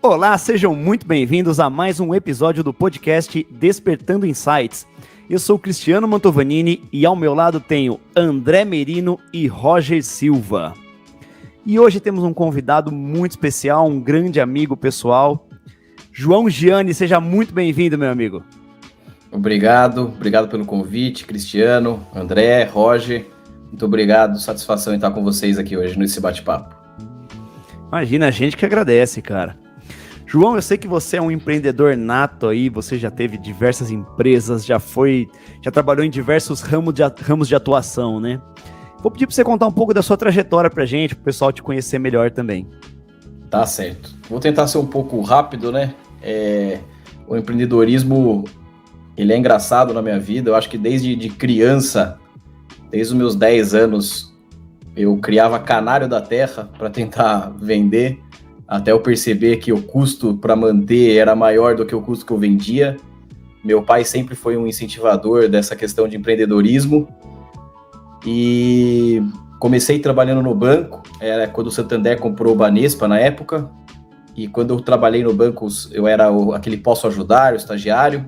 Olá, sejam muito bem-vindos a mais um episódio do podcast Despertando Insights. Eu sou o Cristiano Mantovanini e ao meu lado tenho André Merino e Roger Silva. E hoje temos um convidado muito especial, um grande amigo pessoal, João Gianni. Seja muito bem-vindo, meu amigo. Obrigado pelo convite, Cristiano, André, Roger. Muito obrigado, satisfação em estar com vocês aqui hoje nesse bate-papo. Imagina, a gente que agradece, cara. João, eu sei que você é um empreendedor nato aí, você já teve diversas empresas, já trabalhou em diversos ramos de atuação, né? Vou pedir para você contar um pouco da sua trajetória pra gente, pro pessoal te conhecer melhor também. Tá certo. Vou tentar ser um pouco rápido, né? O empreendedorismo, ele é engraçado na minha vida. Eu acho que desde criança, desde os meus 10 anos, eu criava canário da terra para tentar vender, até eu perceber que o custo para manter era maior do que o custo que eu vendia. Meu pai sempre foi um incentivador dessa questão de empreendedorismo. E comecei trabalhando no banco, era quando o Santander comprou o Banespa na época. E quando eu trabalhei no banco, eu era aquele posso ajudar, o estagiário.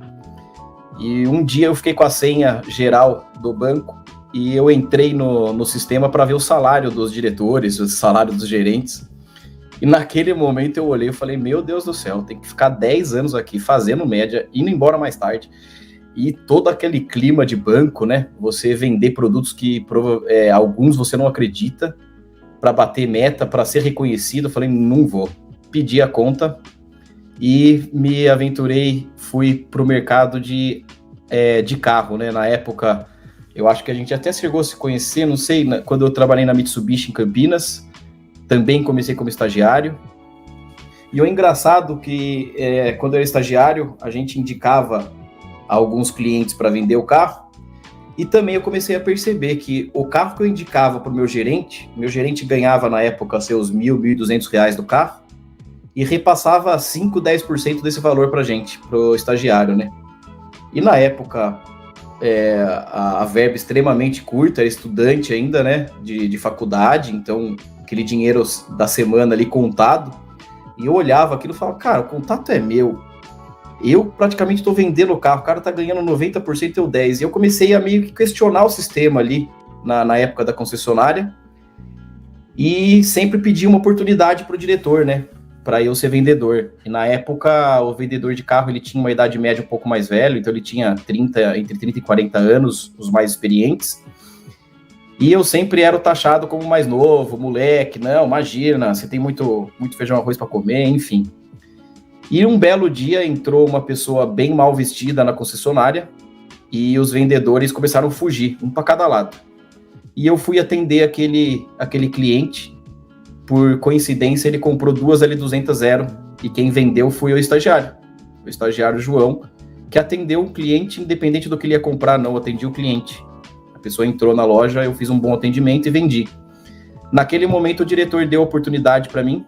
E um dia eu fiquei com a senha geral do banco e eu entrei no sistema para ver o salário dos diretores, o salário dos gerentes. E naquele momento eu olhei e falei, meu Deus do céu, tem que ficar 10 anos aqui fazendo média, indo embora mais tarde. E todo aquele clima de banco, né? Você vender produtos que alguns você não acredita, para bater meta, para ser reconhecido. Eu falei, não vou. Pedi a conta e me aventurei, fui para o mercado de carro, né? Na época, eu acho que a gente até chegou a se conhecer, não sei, quando eu trabalhei na Mitsubishi em Campinas. Também comecei como estagiário. E o engraçado que quando eu era estagiário, a gente indicava alguns clientes para vender o carro. E também eu comecei a perceber que o carro que eu indicava para o meu gerente ganhava na época seus R$1.000, R$1.200 do carro e repassava 5%, 10% desse valor para a gente, para o estagiário, né? E na época, a verba extremamente curta, era estudante ainda, né, de faculdade, então aquele dinheiro da semana ali contado, e eu olhava aquilo e falava, cara, o contato é meu, eu praticamente estou vendendo o carro, o cara tá ganhando 90%, eu 10%, e eu comecei a meio que questionar o sistema ali, na época da concessionária, e sempre pedi uma oportunidade para o diretor, né, para eu ser vendedor. E na época, o vendedor de carro, ele tinha uma idade média um pouco mais velho, então ele tinha entre 30 e 40 anos, os mais experientes. E eu sempre era taxado como mais novo, moleque, não, imagina, você tem muito feijão e arroz para comer, enfim. E um belo dia entrou uma pessoa bem mal vestida na concessionária e os vendedores começaram a fugir, um para cada lado. E eu fui atender aquele cliente. Por coincidência, ele comprou 2 L200 zero e quem vendeu foi o estagiário João, que atendeu o cliente independente do que ele ia comprar, não, atendi o cliente. A pessoa entrou na loja, eu fiz um bom atendimento e vendi. Naquele momento, o diretor deu oportunidade para mim,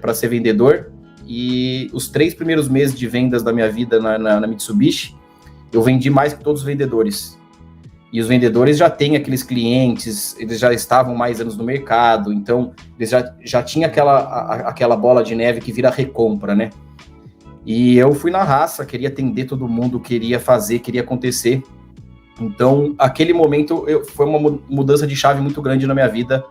para ser vendedor, e os 3 primeiros meses de vendas da minha vida na Mitsubishi, eu vendi mais que todos os vendedores. E os vendedores já têm aqueles clientes, eles já estavam mais anos no mercado, então eles já tinham aquela bola de neve que vira recompra, né? E eu fui na raça, queria atender todo mundo, queria fazer, queria acontecer. Então, aquele momento foi uma mudança de chave muito grande na minha vida.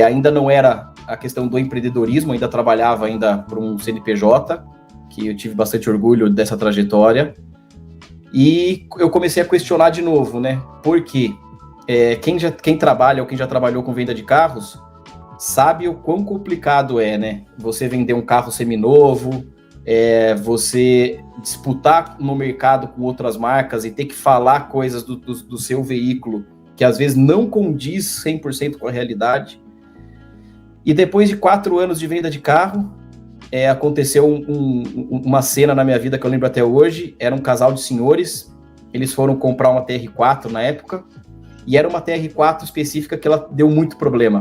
Ainda não era a questão do empreendedorismo, ainda trabalhava para um CNPJ, que eu tive bastante orgulho dessa trajetória. E eu comecei a questionar de novo, né? Porque quem trabalha ou quem já trabalhou com venda de carros sabe o quão complicado né? Você vender um carro seminovo, você disputar no mercado com outras marcas e ter que falar coisas do seu veículo que às vezes não condiz 100% com a realidade. E depois de 4 anos de venda de carro, aconteceu uma cena na minha vida que eu lembro até hoje. Era um casal de senhores, eles foram comprar uma TR4 na época, e era uma TR4 específica que ela deu muito problema.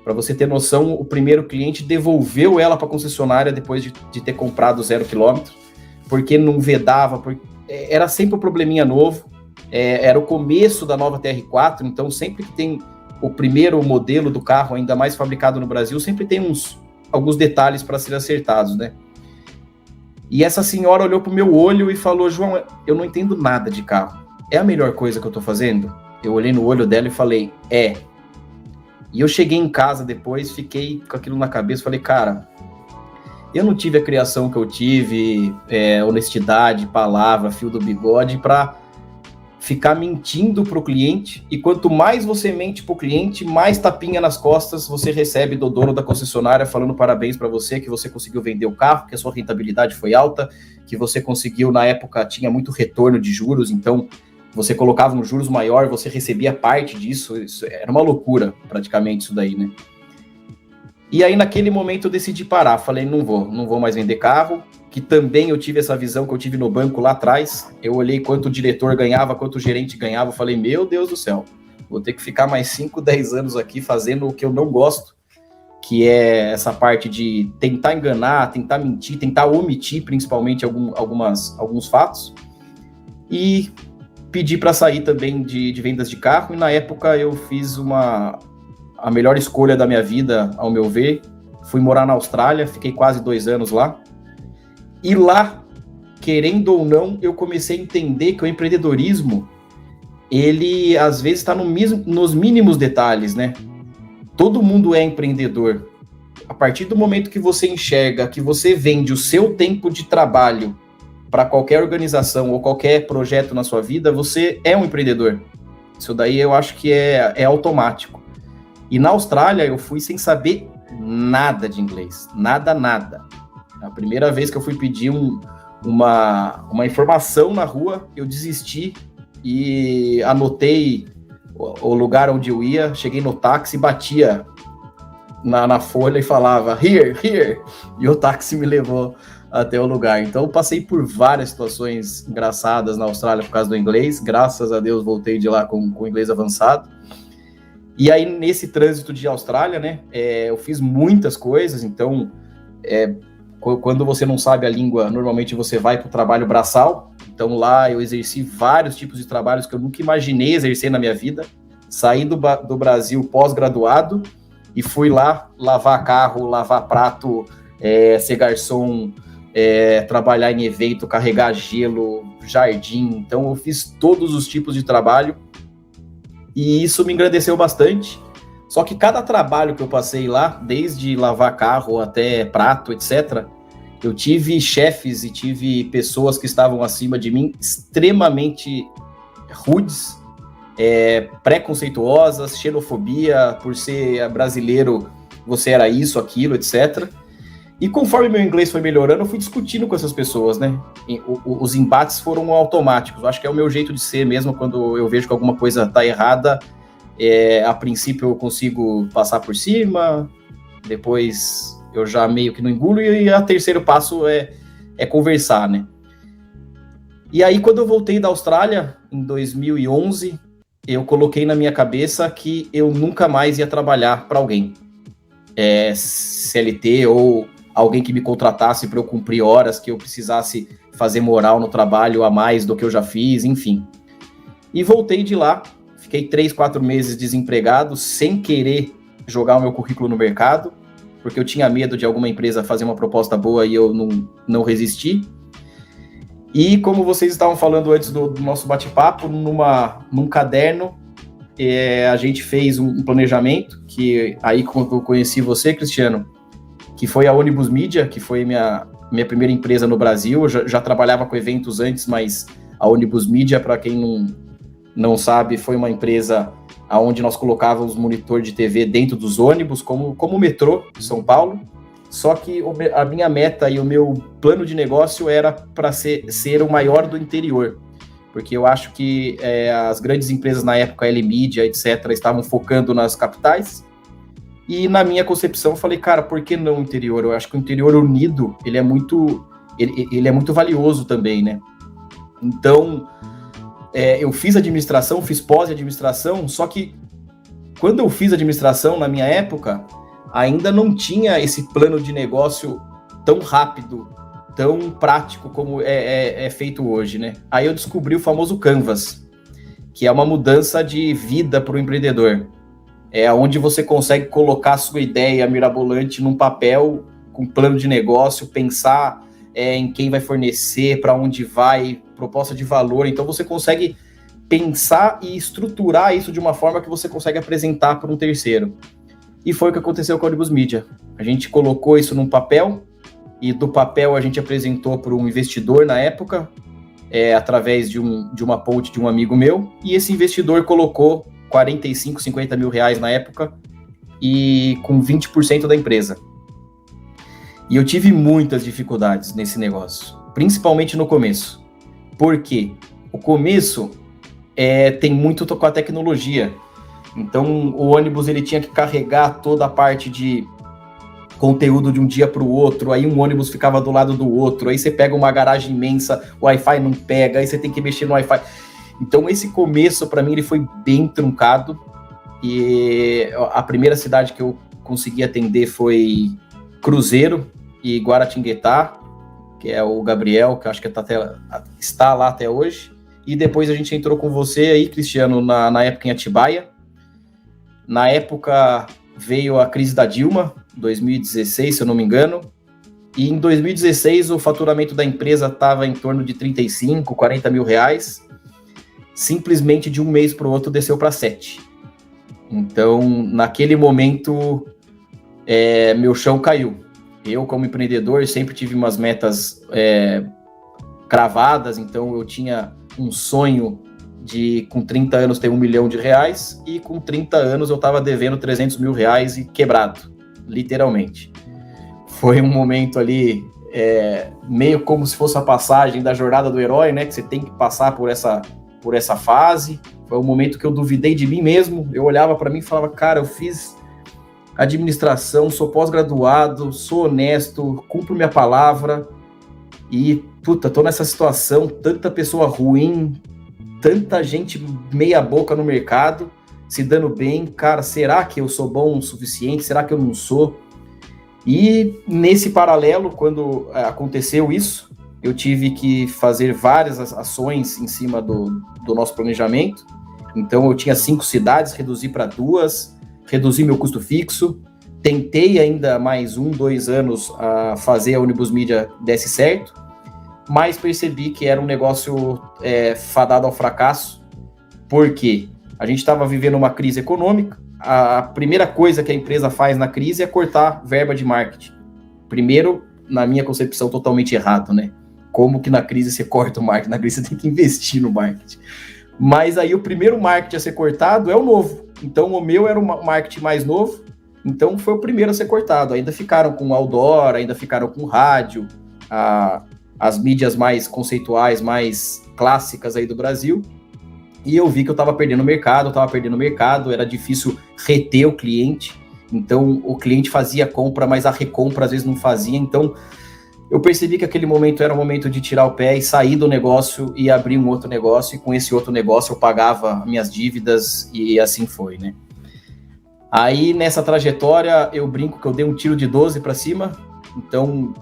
Para você ter noção, o primeiro cliente devolveu ela para a concessionária depois de ter comprado 0 km, porque não vedava, era sempre um probleminha novo, era o começo da nova TR4, então sempre que tem o primeiro modelo do carro, ainda mais fabricado no Brasil, sempre tem uns alguns detalhes para serem acertados, né? E essa senhora olhou pro meu olho e falou: João, eu não entendo nada de carro. É a melhor coisa que eu tô fazendo? Eu olhei no olho dela e falei: é. E eu cheguei em casa depois, fiquei com aquilo na cabeça, falei: cara, eu não tive a criação que eu tive, honestidade, palavra, fio do bigode, para ficar mentindo pro cliente. E quanto mais você mente pro cliente, mais tapinha nas costas você recebe do dono da concessionária falando parabéns para você, que você conseguiu vender o carro, que a sua rentabilidade foi alta, que você conseguiu, na época, tinha muito retorno de juros, então você colocava um juros maior, você recebia parte disso, isso era uma loucura, praticamente, isso daí, né? E aí, naquele momento, eu decidi parar, falei, não vou mais vender carro, que também eu tive essa visão que eu tive no banco lá atrás, eu olhei quanto o diretor ganhava, quanto o gerente ganhava, falei, meu Deus do céu, vou ter que ficar mais 5, 10 anos aqui fazendo o que eu não gosto, que é essa parte de tentar enganar, tentar mentir, tentar omitir, principalmente, alguns fatos, e pedi para sair também de vendas de carro, e na época eu fiz a melhor escolha da minha vida, ao meu ver. Fui morar na Austrália, fiquei quase 2 anos lá, e lá, querendo ou não, eu comecei a entender que o empreendedorismo, ele às vezes está nos mínimos detalhes, né? Todo mundo é empreendedor. A partir do momento que você enxerga que você vende o seu tempo de trabalho para qualquer organização ou qualquer projeto na sua vida, você é um empreendedor. Isso daí eu acho que é automático. E na Austrália eu fui sem saber nada de inglês, nada. A primeira vez que eu fui pedir uma informação na rua, eu desisti e anotei o lugar onde eu ia, cheguei no táxi, batia na folha e falava here, e o táxi me levou até o lugar. Então eu passei por várias situações engraçadas na Austrália por causa do inglês, graças a Deus voltei de lá com inglês avançado. E aí nesse trânsito de Austrália, né, eu fiz muitas coisas, então quando você não sabe a língua, normalmente você vai para o trabalho braçal, então lá eu exerci vários tipos de trabalhos que eu nunca imaginei exercer na minha vida, saí do Brasil pós-graduado e fui lá lavar carro, lavar prato, ser garçom, trabalhar em evento, carregar gelo, jardim, então eu fiz todos os tipos de trabalho e isso me engrandeceu bastante. Só que cada trabalho que eu passei lá, desde lavar carro até prato, etc., eu tive chefes e tive pessoas que estavam acima de mim extremamente rudes, preconceituosas, xenofobia, por ser brasileiro, você era isso, aquilo, etc. E conforme meu inglês foi melhorando, eu fui discutindo com essas pessoas, né? Os embates foram automáticos. Eu acho que é o meu jeito de ser mesmo, quando eu vejo que alguma coisa está errada, a princípio eu consigo passar por cima, depois eu já meio que não engulo, e o terceiro passo é conversar, né? E aí, quando eu voltei da Austrália, em 2011, eu coloquei na minha cabeça que eu nunca mais ia trabalhar para alguém, CLT ou alguém que me contratasse para eu cumprir horas, que eu precisasse fazer moral no trabalho a mais do que eu já fiz, enfim. E voltei de lá, fiquei 3, 4 meses desempregado, sem querer jogar o meu currículo no mercado, porque eu tinha medo de alguma empresa fazer uma proposta boa e eu não resisti. E como vocês estavam falando antes do nosso bate-papo, num caderno, a gente fez um planejamento, que aí quando eu conheci você, Cristiano, que foi a Ônibus Mídia, que foi minha primeira empresa no Brasil. Eu já trabalhava com eventos antes, mas a Ônibus Mídia, para quem não sabe, foi uma empresa onde nós colocávamos monitor de TV dentro dos ônibus, como o metrô de São Paulo. Só que a minha meta e o meu plano de negócio era para ser o maior do interior, porque eu acho que as grandes empresas na época, L-Mídia, etc., estavam focando nas capitais. E na minha concepção, eu falei, cara, por que não o interior? Eu acho que o interior unido, ele é muito valioso também, né? Então, eu fiz administração, fiz pós-administração, só que quando eu fiz administração, na minha época, ainda não tinha esse plano de negócio tão rápido, tão prático como é feito hoje, né? Aí eu descobri o famoso Canvas, que é uma mudança de vida para o empreendedor. onde você consegue colocar a sua ideia mirabolante num papel, com plano de negócio, pensar em quem vai fornecer, para onde vai, proposta de valor. Então você consegue pensar e estruturar isso de uma forma que você consegue apresentar para um terceiro. E foi o que aconteceu com a Onibus Media. A gente colocou isso num papel, e do papel a gente apresentou para um investidor na época, através de uma ponte de um amigo meu, e esse investidor colocou 45, 50 mil reais na época, e com 20% da empresa. E eu tive muitas dificuldades nesse negócio, principalmente no começo. Por quê? O começo tem muito com a tecnologia. Então, o ônibus ele tinha que carregar toda a parte de conteúdo de um dia para o outro, aí um ônibus ficava do lado do outro, aí você pega uma garagem imensa, o Wi-Fi não pega, aí você tem que mexer no Wi-Fi. Então, esse começo, para mim, ele foi bem truncado, e a primeira cidade que eu consegui atender foi Cruzeiro e Guaratinguetá, que é o Gabriel, que eu acho que está lá até hoje, e depois a gente entrou com você aí, Cristiano, na época em Atibaia. Na época veio a crise da Dilma, 2016, se eu não me engano, e em 2016 o faturamento da empresa estava em torno de 35, 40 mil reais, simplesmente de um mês para o outro desceu para 7. Então, naquele momento, meu chão caiu. Eu, como empreendedor, sempre tive umas metas cravadas, então eu tinha um sonho de, com 30 anos, ter R$1 milhão, e com 30 anos eu estava devendo R$300 mil e quebrado, literalmente. Foi um momento ali, meio como se fosse a passagem da jornada do herói, né, que você tem que passar por essa fase. Foi um momento que eu duvidei de mim mesmo, eu olhava para mim e falava, cara, eu fiz administração, sou pós-graduado, sou honesto, cumpro minha palavra, e, tô nessa situação, tanta pessoa ruim, tanta gente meia boca no mercado, se dando bem, cara, será que eu sou bom o suficiente? Será que eu não sou? E nesse paralelo, quando aconteceu isso, eu tive que fazer várias ações em cima do nosso planejamento. Então eu tinha 5 cidades, reduzi para 2, reduzi meu custo fixo, tentei ainda mais 1, 2 anos a fazer a Onibus Media desse certo, mas percebi que era um negócio fadado ao fracasso, porque a gente estava vivendo uma crise econômica. A primeira coisa que a empresa faz na crise é cortar verba de marketing. Primeiro, na minha concepção, totalmente errado, né? Como que na crise você corta o marketing? Na crise você tem que investir no marketing. Mas aí o primeiro marketing a ser cortado é o novo. Então o meu era o marketing mais novo, então foi o primeiro a ser cortado. Ainda ficaram com outdoor, ainda ficaram com rádio, as mídias mais conceituais, mais clássicas aí do Brasil, e eu vi que eu estava perdendo mercado, era difícil reter o cliente, então o cliente fazia compra, mas a recompra às vezes não fazia, então eu percebi que aquele momento era o momento de tirar o pé e sair do negócio e abrir um outro negócio, e com esse outro negócio eu pagava minhas dívidas, e assim foi, né? Aí nessa trajetória eu brinco que eu dei um tiro de 12 para cima, então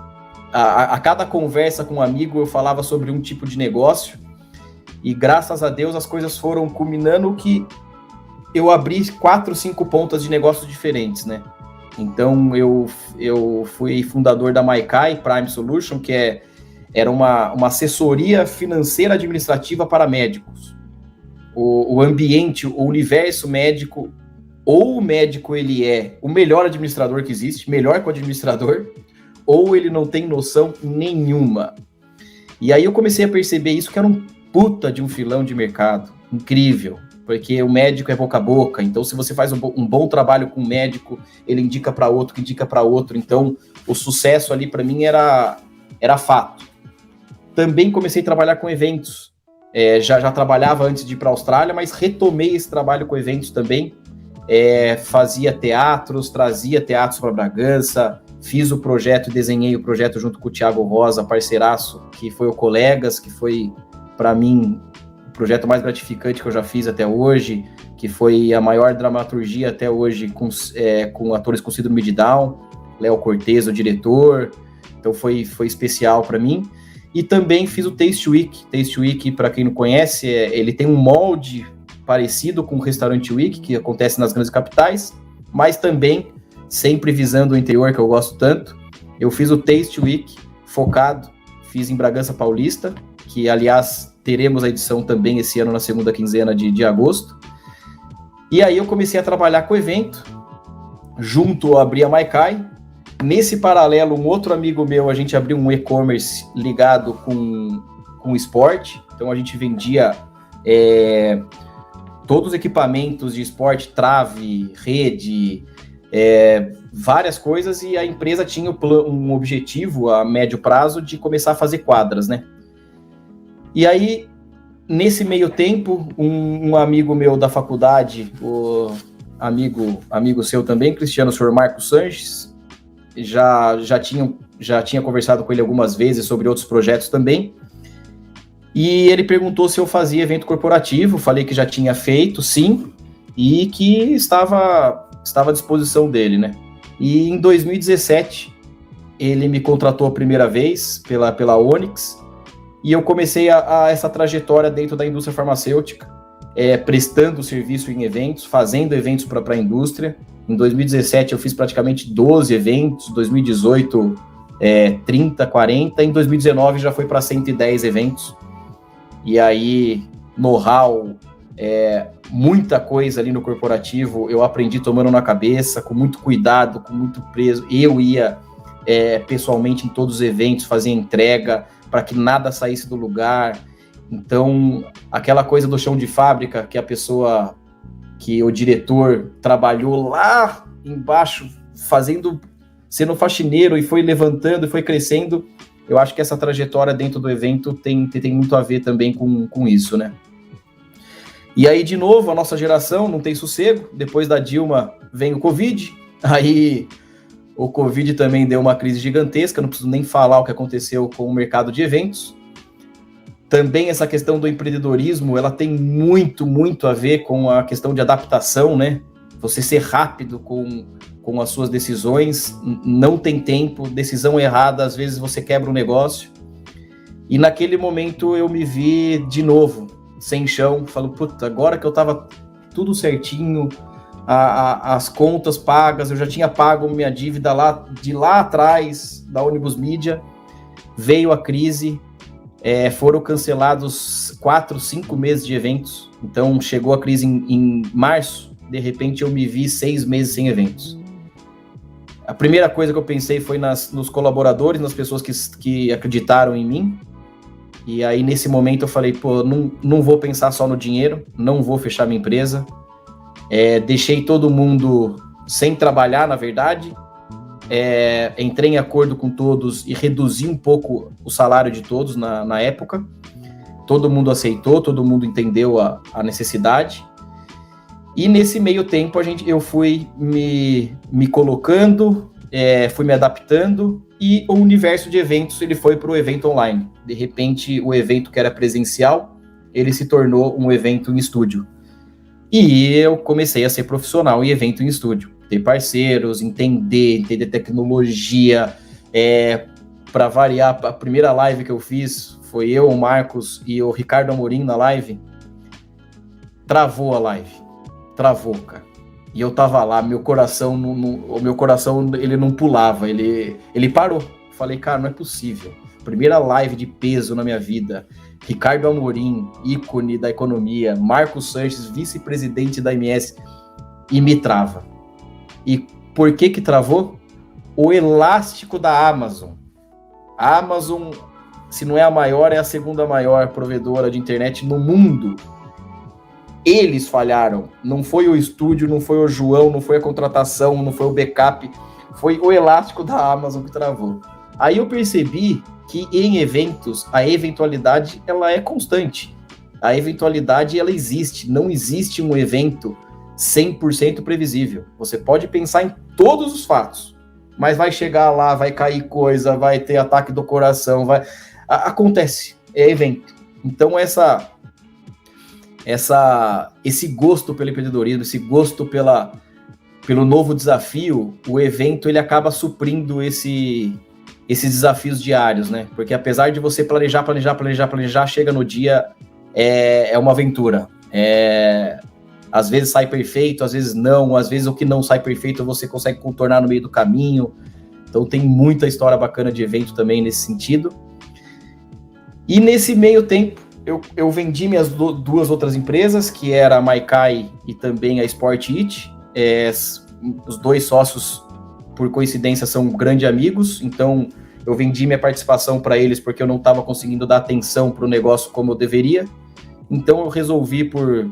a cada conversa com um amigo eu falava sobre um tipo de negócio, e graças a Deus as coisas foram culminando que eu abri 4, 5 pontas de negócios diferentes, né? Então eu fui fundador da Maikai Prime Solution, que era uma assessoria financeira administrativa para médicos. O ambiente, o universo médico, ou o médico ele é o melhor administrador que existe, melhor que o administrador, ou ele não tem noção nenhuma. E aí eu comecei a perceber isso, que era um puta de um filão de mercado, incrível, porque o médico é boca a boca, então se você faz um bom trabalho com o médico, ele indica para outro, que indica para outro, então o sucesso ali para mim era fato. Também comecei a trabalhar com eventos, já trabalhava antes de ir para a Austrália, mas retomei esse trabalho com eventos também, fazia teatros, trazia teatros para Bragança, fiz o projeto, desenhei o projeto junto com o Thiago Rosa, parceiraço, que foi o Colegas, que foi, para mim, o projeto mais gratificante que eu já fiz até hoje, que foi a maior dramaturgia até hoje com atores com síndrome de Down, Léo Cortez, o diretor, então foi especial para mim. E também fiz o Taste Week. Taste Week, para quem não conhece, ele tem um molde parecido com o Restaurant Week, que acontece nas grandes capitais, mas também, sempre visando o interior, que eu gosto tanto, eu fiz o Taste Week focado, fiz em Bragança Paulista, que, aliás, teremos a edição também esse ano na segunda quinzena de agosto. E aí eu comecei a trabalhar com o evento, junto a Bria Maikai. Nesse paralelo, um outro amigo meu, a gente abriu um e-commerce ligado com esporte. Então a gente vendia todos os equipamentos de esporte, trave, rede, várias coisas, e a empresa tinha um objetivo a médio prazo de começar a fazer quadras, né? E aí, nesse meio tempo, um amigo meu da faculdade, o amigo seu também, Cristiano, o senhor Marcos Sanches, já tinha conversado com ele algumas vezes sobre outros projetos também, e ele perguntou se eu fazia evento corporativo. Falei que já tinha feito, sim, e que estava à disposição dele, né? E em 2017, ele me contratou a primeira vez pela Onyx, e eu comecei essa trajetória dentro da indústria farmacêutica, prestando serviço em eventos, fazendo eventos para a indústria. Em 2017 eu fiz praticamente 12 eventos, 2018 30, 40, em 2019 já foi para 110 eventos. E aí, know-how, muita coisa ali no corporativo, eu aprendi tomando na cabeça, com muito cuidado, com muito preso. Eu ia pessoalmente em todos os eventos, fazia entrega, para que nada saísse do lugar. Então, aquela coisa do chão de fábrica, que o diretor trabalhou lá embaixo, sendo faxineiro, e foi levantando, e foi crescendo. Eu acho que essa trajetória dentro do evento tem muito a ver também com isso, né? E aí, de novo, a nossa geração não tem sossego. Depois da Dilma vem o Covid. Aí o Covid também deu uma crise gigantesca. Não preciso nem falar o que aconteceu com o mercado de eventos. Também essa questão do empreendedorismo, ela tem muito, muito a ver com a questão de adaptação, né? Você ser rápido com as suas decisões, não tem tempo, decisão errada, às vezes você quebra um negócio. E naquele momento eu me vi de novo, sem chão, falo, puta, agora que eu tava tudo certinho, as contas pagas, eu já tinha pago minha dívida de lá atrás, da Ônibus Mídia, veio a crise, foram cancelados 4, 5 meses de eventos, então chegou a crise em março, de repente eu me vi 6 meses sem eventos. A primeira coisa que eu pensei foi nos colaboradores, nas pessoas que acreditaram em mim. E aí, nesse momento, eu falei, pô, não vou pensar só no dinheiro, não vou fechar minha empresa. Deixei todo mundo sem trabalhar, na verdade. Entrei em acordo com todos e reduzi um pouco o salário de todos na época. Todo mundo aceitou, todo mundo entendeu a necessidade. E nesse meio tempo eu fui me colocando, fui me adaptando, e o universo de eventos ele foi para o evento online. De repente, o evento que era presencial, ele se tornou um evento em estúdio. E eu comecei a ser profissional em evento em estúdio. Ter parceiros, entender tecnologia. Para variar, a primeira live que eu fiz foi eu, o Marcos e o Ricardo Amorim na live. Travou a live. Travou, cara. E eu tava lá, meu coração ele não pulava, ele parou. Falei, cara, não é possível. Primeira live de peso na minha vida. Ricardo Amorim, ícone da economia. Marcos Sanches, vice-presidente da MS. E me trava. E por que travou? O elástico da Amazon. A Amazon, se não é a maior, é a segunda maior provedora de internet no mundo. Eles falharam, não foi o estúdio, não foi o João, não foi a contratação, não foi o backup, foi o elástico da Amazon que travou. Aí eu percebi que em eventos, a eventualidade ela é constante. A eventualidade ela existe, não existe um evento 100% previsível. Você pode pensar em todos os fatos, mas vai chegar lá, vai cair coisa, vai ter ataque do coração, acontece, é evento. Então esse gosto pelo empreendedorismo, esse gosto pelo novo desafio, o evento ele acaba suprindo esses desafios diários, né? Porque apesar de você planejar, chega no dia, é uma aventura. Às vezes sai perfeito, às vezes não, às vezes o que não sai perfeito você consegue contornar no meio do caminho. Então tem muita história bacana de evento também nesse sentido. E nesse meio tempo, eu vendi minhas duas outras empresas, que era a Maikai e também a Sport It. Os dois sócios, por coincidência, são grandes amigos, então eu vendi minha participação para eles porque eu não estava conseguindo dar atenção para o negócio como eu deveria. Então eu resolvi, por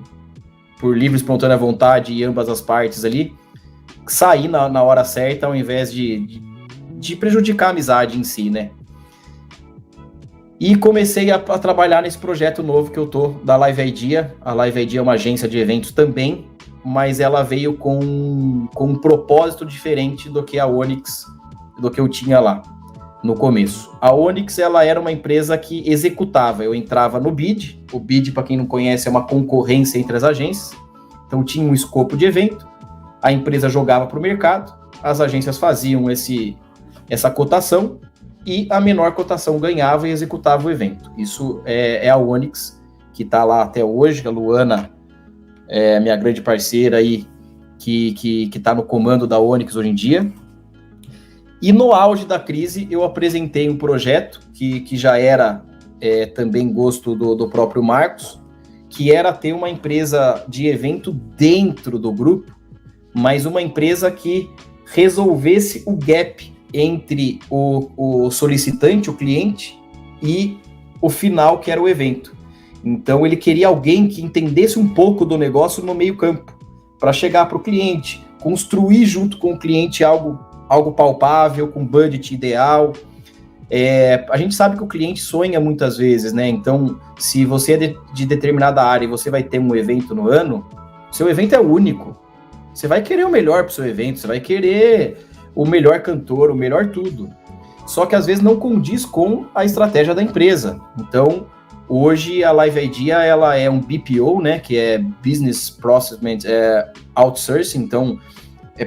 livre e espontânea vontade e ambas as partes ali, sair na hora certa ao invés de prejudicar a amizade em si, né? E comecei a trabalhar nesse projeto novo que eu tô, da Live Idea. A Live Idea é uma agência de eventos também, mas ela veio com um propósito diferente do que a Onyx, do que eu tinha lá no começo. A Onyx, ela era uma empresa que executava. Eu entrava no bid. O bid, para quem não conhece, é uma concorrência entre as agências. Então tinha um escopo de evento, a empresa jogava para o mercado, as agências faziam essa cotação, e a menor cotação ganhava e executava o evento. Isso é a Onyx, que está lá até hoje. A Luana é minha grande parceira aí, que está no comando da Onyx hoje em dia. E no auge da crise, eu apresentei um projeto que já era também gosto do próprio Marcos, que era ter uma empresa de evento dentro do grupo, mas uma empresa que resolvesse o gap entre o solicitante, o cliente, e o final, que era o evento. Então ele queria alguém que entendesse um pouco do negócio no meio campo, para chegar para o cliente, construir junto com o cliente algo palpável, com budget ideal. A gente sabe que o cliente sonha muitas vezes, né? Então, se você é de determinada área e você vai ter um evento no ano, seu evento é único. Você vai querer o melhor para o seu evento, você vai querer o melhor cantor, o melhor tudo. Só que às vezes não condiz com a estratégia da empresa. Então, hoje a Live Idea, ela é um BPO, né, que é Business Process Outsourcing. Então,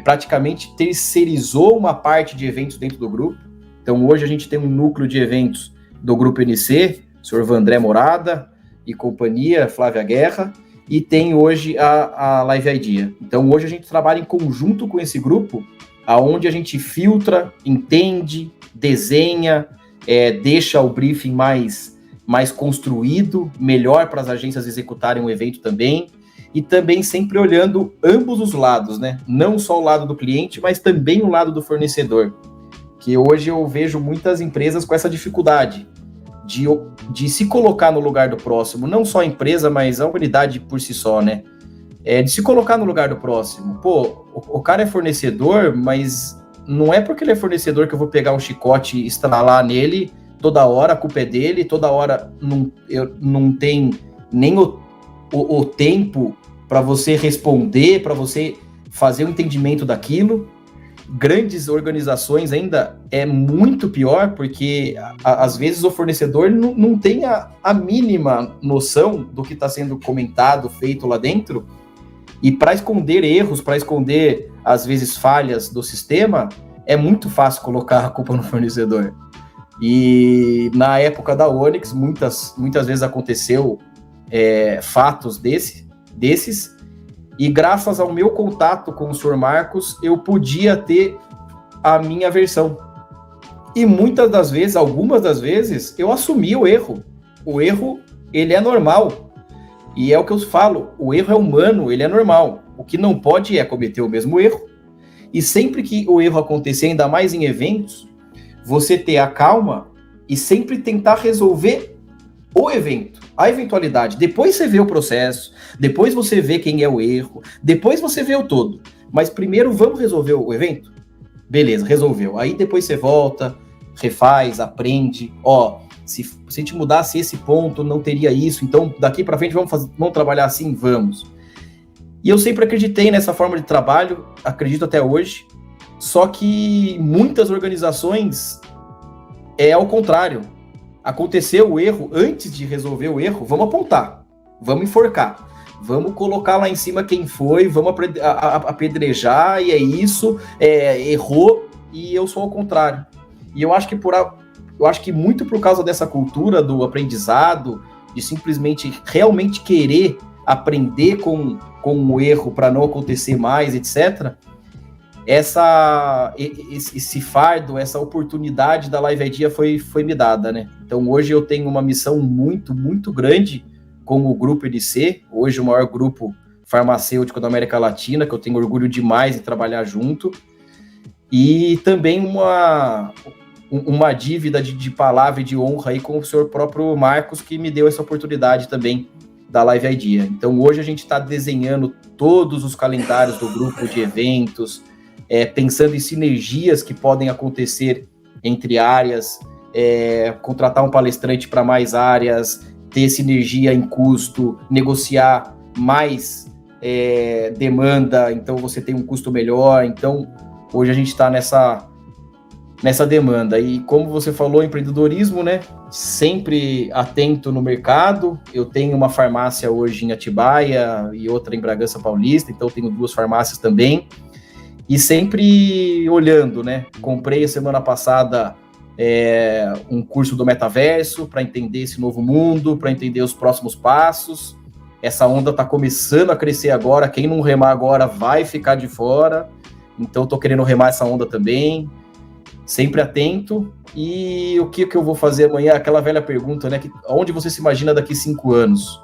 praticamente terceirizou uma parte de eventos dentro do grupo. Então, hoje a gente tem um núcleo de eventos do Grupo NC, o senhor Vandré Morada e companhia, Flávia Guerra, e tem hoje a Live Idea. Então, hoje a gente trabalha em conjunto com esse grupo, aonde a gente filtra, entende, desenha, deixa o briefing mais construído, melhor para as agências executarem o evento também, e também sempre olhando ambos os lados, né? Não só o lado do cliente, mas também o lado do fornecedor, que hoje eu vejo muitas empresas com essa dificuldade de se colocar no lugar do próximo, não só a empresa, mas a humanidade por si só, né? De se colocar no lugar do próximo. Pô, o cara é fornecedor, mas não é porque ele é fornecedor que eu vou pegar um chicote e estralar nele toda hora, a culpa é dele, toda hora não tem nem o tempo para você responder, para você fazer o entendimento daquilo. Grandes organizações ainda é muito pior, porque às vezes o fornecedor não tem a mínima noção do que está sendo comentado, feito lá dentro, e para esconder erros, para esconder, às vezes, falhas do sistema, é muito fácil colocar a culpa no fornecedor. E na época da Onyx, muitas vezes aconteceu fatos desses, e graças ao meu contato com o senhor Marcos, eu podia ter a minha versão. E algumas das vezes, eu assumi o erro. O erro, ele é normal. E é o que eu falo, o erro é humano, ele é normal. O que não pode é cometer o mesmo erro. E sempre que o erro acontecer, ainda mais em eventos, você ter a calma e sempre tentar resolver o evento, a eventualidade. Depois você vê o processo, depois você vê quem é o erro, depois você vê o todo. Mas primeiro vamos resolver o evento? Beleza, resolveu. Aí depois você volta, refaz, aprende. Se a gente mudasse esse ponto, não teria isso. Então, daqui para frente, vamos trabalhar assim? Vamos. E eu sempre acreditei nessa forma de trabalho, acredito até hoje. Só que muitas organizações ao contrário. Aconteceu o erro, antes de resolver o erro, vamos apontar, vamos enforcar, vamos colocar lá em cima quem foi, vamos apedrejar, e é isso, errou, e eu sou ao contrário. E eu acho que muito por causa dessa cultura do aprendizado, de simplesmente realmente querer aprender com o erro para não acontecer mais, etc., esse fardo, essa oportunidade da Live Idea foi me dada, né? Então hoje eu tenho uma missão muito, muito grande com o Grupo NC, hoje o maior grupo farmacêutico da América Latina, que eu tenho orgulho demais de trabalhar junto, e também uma dívida de palavra e de honra aí com o senhor próprio Marcos, que me deu essa oportunidade também da Live Idea. Então hoje a gente está desenhando todos os calendários do grupo de eventos, pensando em sinergias que podem acontecer entre áreas, contratar um palestrante para mais áreas, ter sinergia em custo, negociar mais demanda, então você tem um custo melhor. Então, hoje a gente está nessa demanda. E como você falou, empreendedorismo, né? Sempre atento no mercado. Eu tenho uma farmácia hoje em Atibaia e outra em Bragança Paulista, então tenho 2 farmácias também. E sempre olhando, né? Comprei a semana passada um curso do metaverso para entender esse novo mundo, para entender os próximos passos. Essa onda está começando a crescer agora. Quem não remar agora vai ficar de fora. Então, estou querendo remar essa onda também. Sempre atento. E o que eu vou fazer amanhã? Aquela velha pergunta, né? Onde você se imagina daqui 5 anos?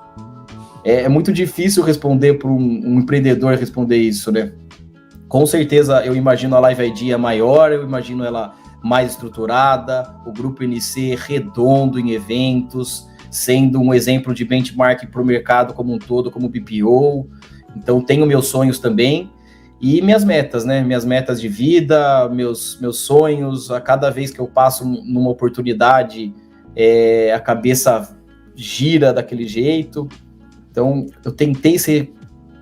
É muito difícil responder para um empreendedor responder isso, né? Com certeza, eu imagino a Live Idea maior, eu imagino ela mais estruturada, o Grupo NC redondo em eventos, sendo um exemplo de benchmark para o mercado como um todo, como BPO. Então, tenho meus sonhos também e minhas metas, né? Minhas metas de vida, meus sonhos. A cada vez que eu passo numa oportunidade, a cabeça gira daquele jeito. Então, eu tentei ser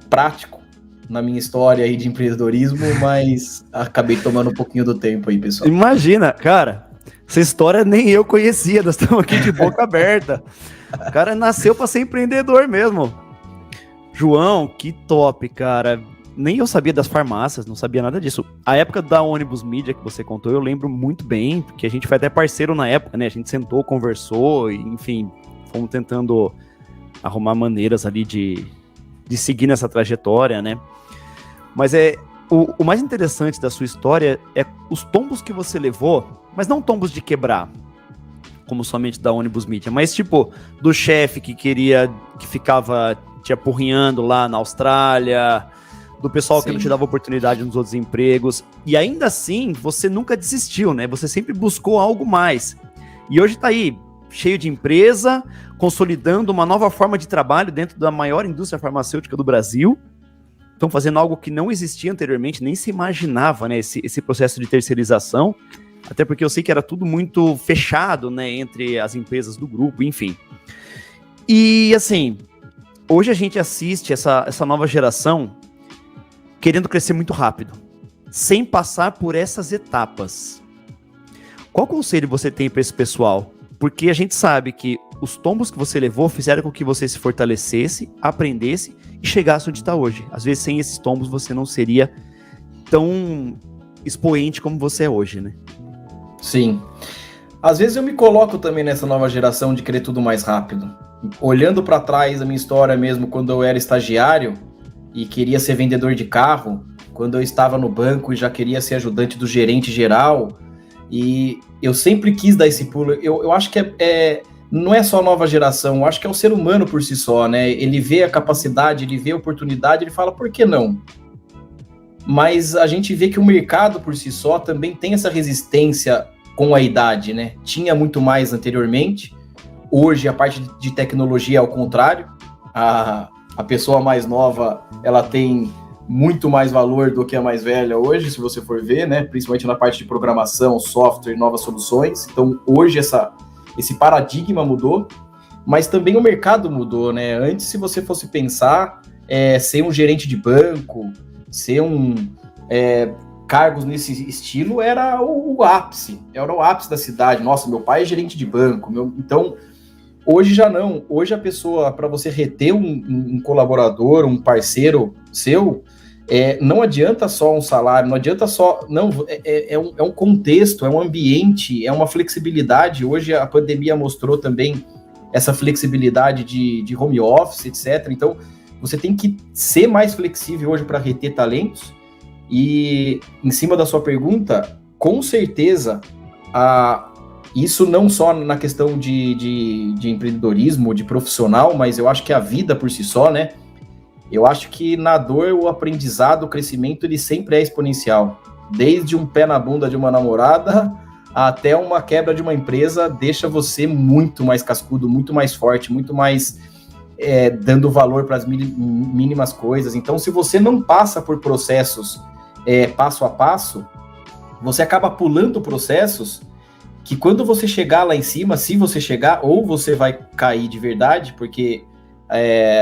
prático na minha história aí de empreendedorismo, mas acabei tomando um pouquinho do tempo aí, pessoal. Imagina, cara, essa história nem eu conhecia, nós estamos aqui de boca aberta. O cara nasceu para ser empreendedor mesmo. João, que top, cara. Nem eu sabia das farmácias, não sabia nada disso. A época da Ônibus Mídia que você contou, eu lembro muito bem, porque a gente foi até parceiro na época, né? A gente sentou, conversou, e, enfim, fomos tentando arrumar maneiras ali de seguir nessa trajetória, né? Mas o mais interessante da sua história é os tombos que você levou, mas não tombos de quebrar, como somente da Ônibus Mídia, mas tipo, do chefe que ficava te apurrinhando lá na Austrália, do pessoal que não te dava oportunidade nos outros empregos, e ainda assim, você nunca desistiu, né? Você sempre buscou algo mais. E hoje tá aí, cheio de empresa, consolidando uma nova forma de trabalho dentro da maior indústria farmacêutica do Brasil. Estão fazendo algo que não existia anteriormente, nem se imaginava, né? Esse processo de terceirização, até porque eu sei que era tudo muito fechado, né? Entre as empresas do grupo, enfim. E, assim, hoje a gente assiste essa nova geração querendo crescer muito rápido, sem passar por essas etapas. Qual conselho você tem para esse pessoal? Porque a gente sabe que os tombos que você levou fizeram com que você se fortalecesse, aprendesse e chegasse onde está hoje. Às vezes, sem esses tombos, você não seria tão expoente como você é hoje, né? Sim. Às vezes eu me coloco também nessa nova geração de querer tudo mais rápido. Olhando para trás a minha história mesmo, quando eu era estagiário e queria ser vendedor de carro, quando eu estava no banco e já queria ser ajudante do gerente geral, e eu sempre quis dar esse pulo. Eu acho que não é só a nova geração, eu acho que é o ser humano por si só, né? Ele vê a capacidade, ele vê a oportunidade, ele fala, por que não? Mas a gente vê que o mercado por si só também tem essa resistência com a idade, né? Tinha muito mais anteriormente, hoje a parte de tecnologia é ao contrário, a pessoa mais nova, ela tem muito mais valor do que a mais velha hoje, se você for ver, né? Principalmente na parte de programação, software, novas soluções. Então, hoje esse paradigma mudou, mas também o mercado mudou, né? Antes, se você fosse pensar, ser um gerente de banco, ser cargos nesse estilo era o ápice da cidade. Nossa, meu pai é gerente de banco. Então, hoje já não. Hoje a pessoa, para você reter um colaborador, um parceiro seu, não adianta só um salário, não adianta só... Não, é um contexto, é um ambiente, é uma flexibilidade. Hoje a pandemia mostrou também essa flexibilidade de home office, etc. Então, você tem que ser mais flexível hoje para reter talentos. E em cima da sua pergunta, com certeza, isso não só na questão de empreendedorismo, de profissional, mas eu acho que a vida por si só, né? Eu acho que na dor, o aprendizado, o crescimento, ele sempre é exponencial. Desde um pé na bunda de uma namorada até uma quebra de uma empresa, deixa você muito mais cascudo, muito mais forte, muito mais dando valor para as mínimas coisas. Então, se você não passa por processos passo a passo, você acaba pulando processos que quando você chegar lá em cima, se você chegar, ou você vai cair de verdade, porque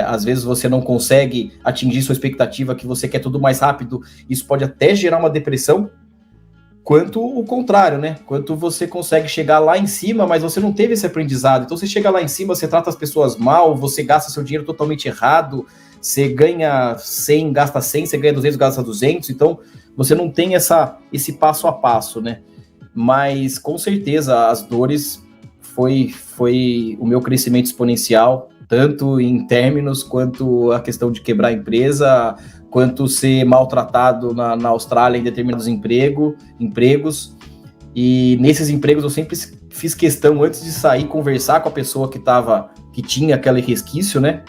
às vezes você não consegue atingir sua expectativa, que você quer tudo mais rápido, isso pode até gerar uma depressão, quanto o contrário, né? Quanto você consegue chegar lá em cima, mas você não teve esse aprendizado. Então você chega lá em cima, você trata as pessoas mal, você gasta seu dinheiro totalmente errado, você ganha 100, gasta 100, você ganha 200, gasta 200, então você não tem esse passo a passo, né? Mas com certeza as dores foi o meu crescimento exponencial, tanto em términos, quanto a questão de quebrar a empresa, quanto ser maltratado na Austrália em determinados empregos. E nesses empregos eu sempre fiz questão, antes de sair, conversar com a pessoa que tinha aquele resquício, né?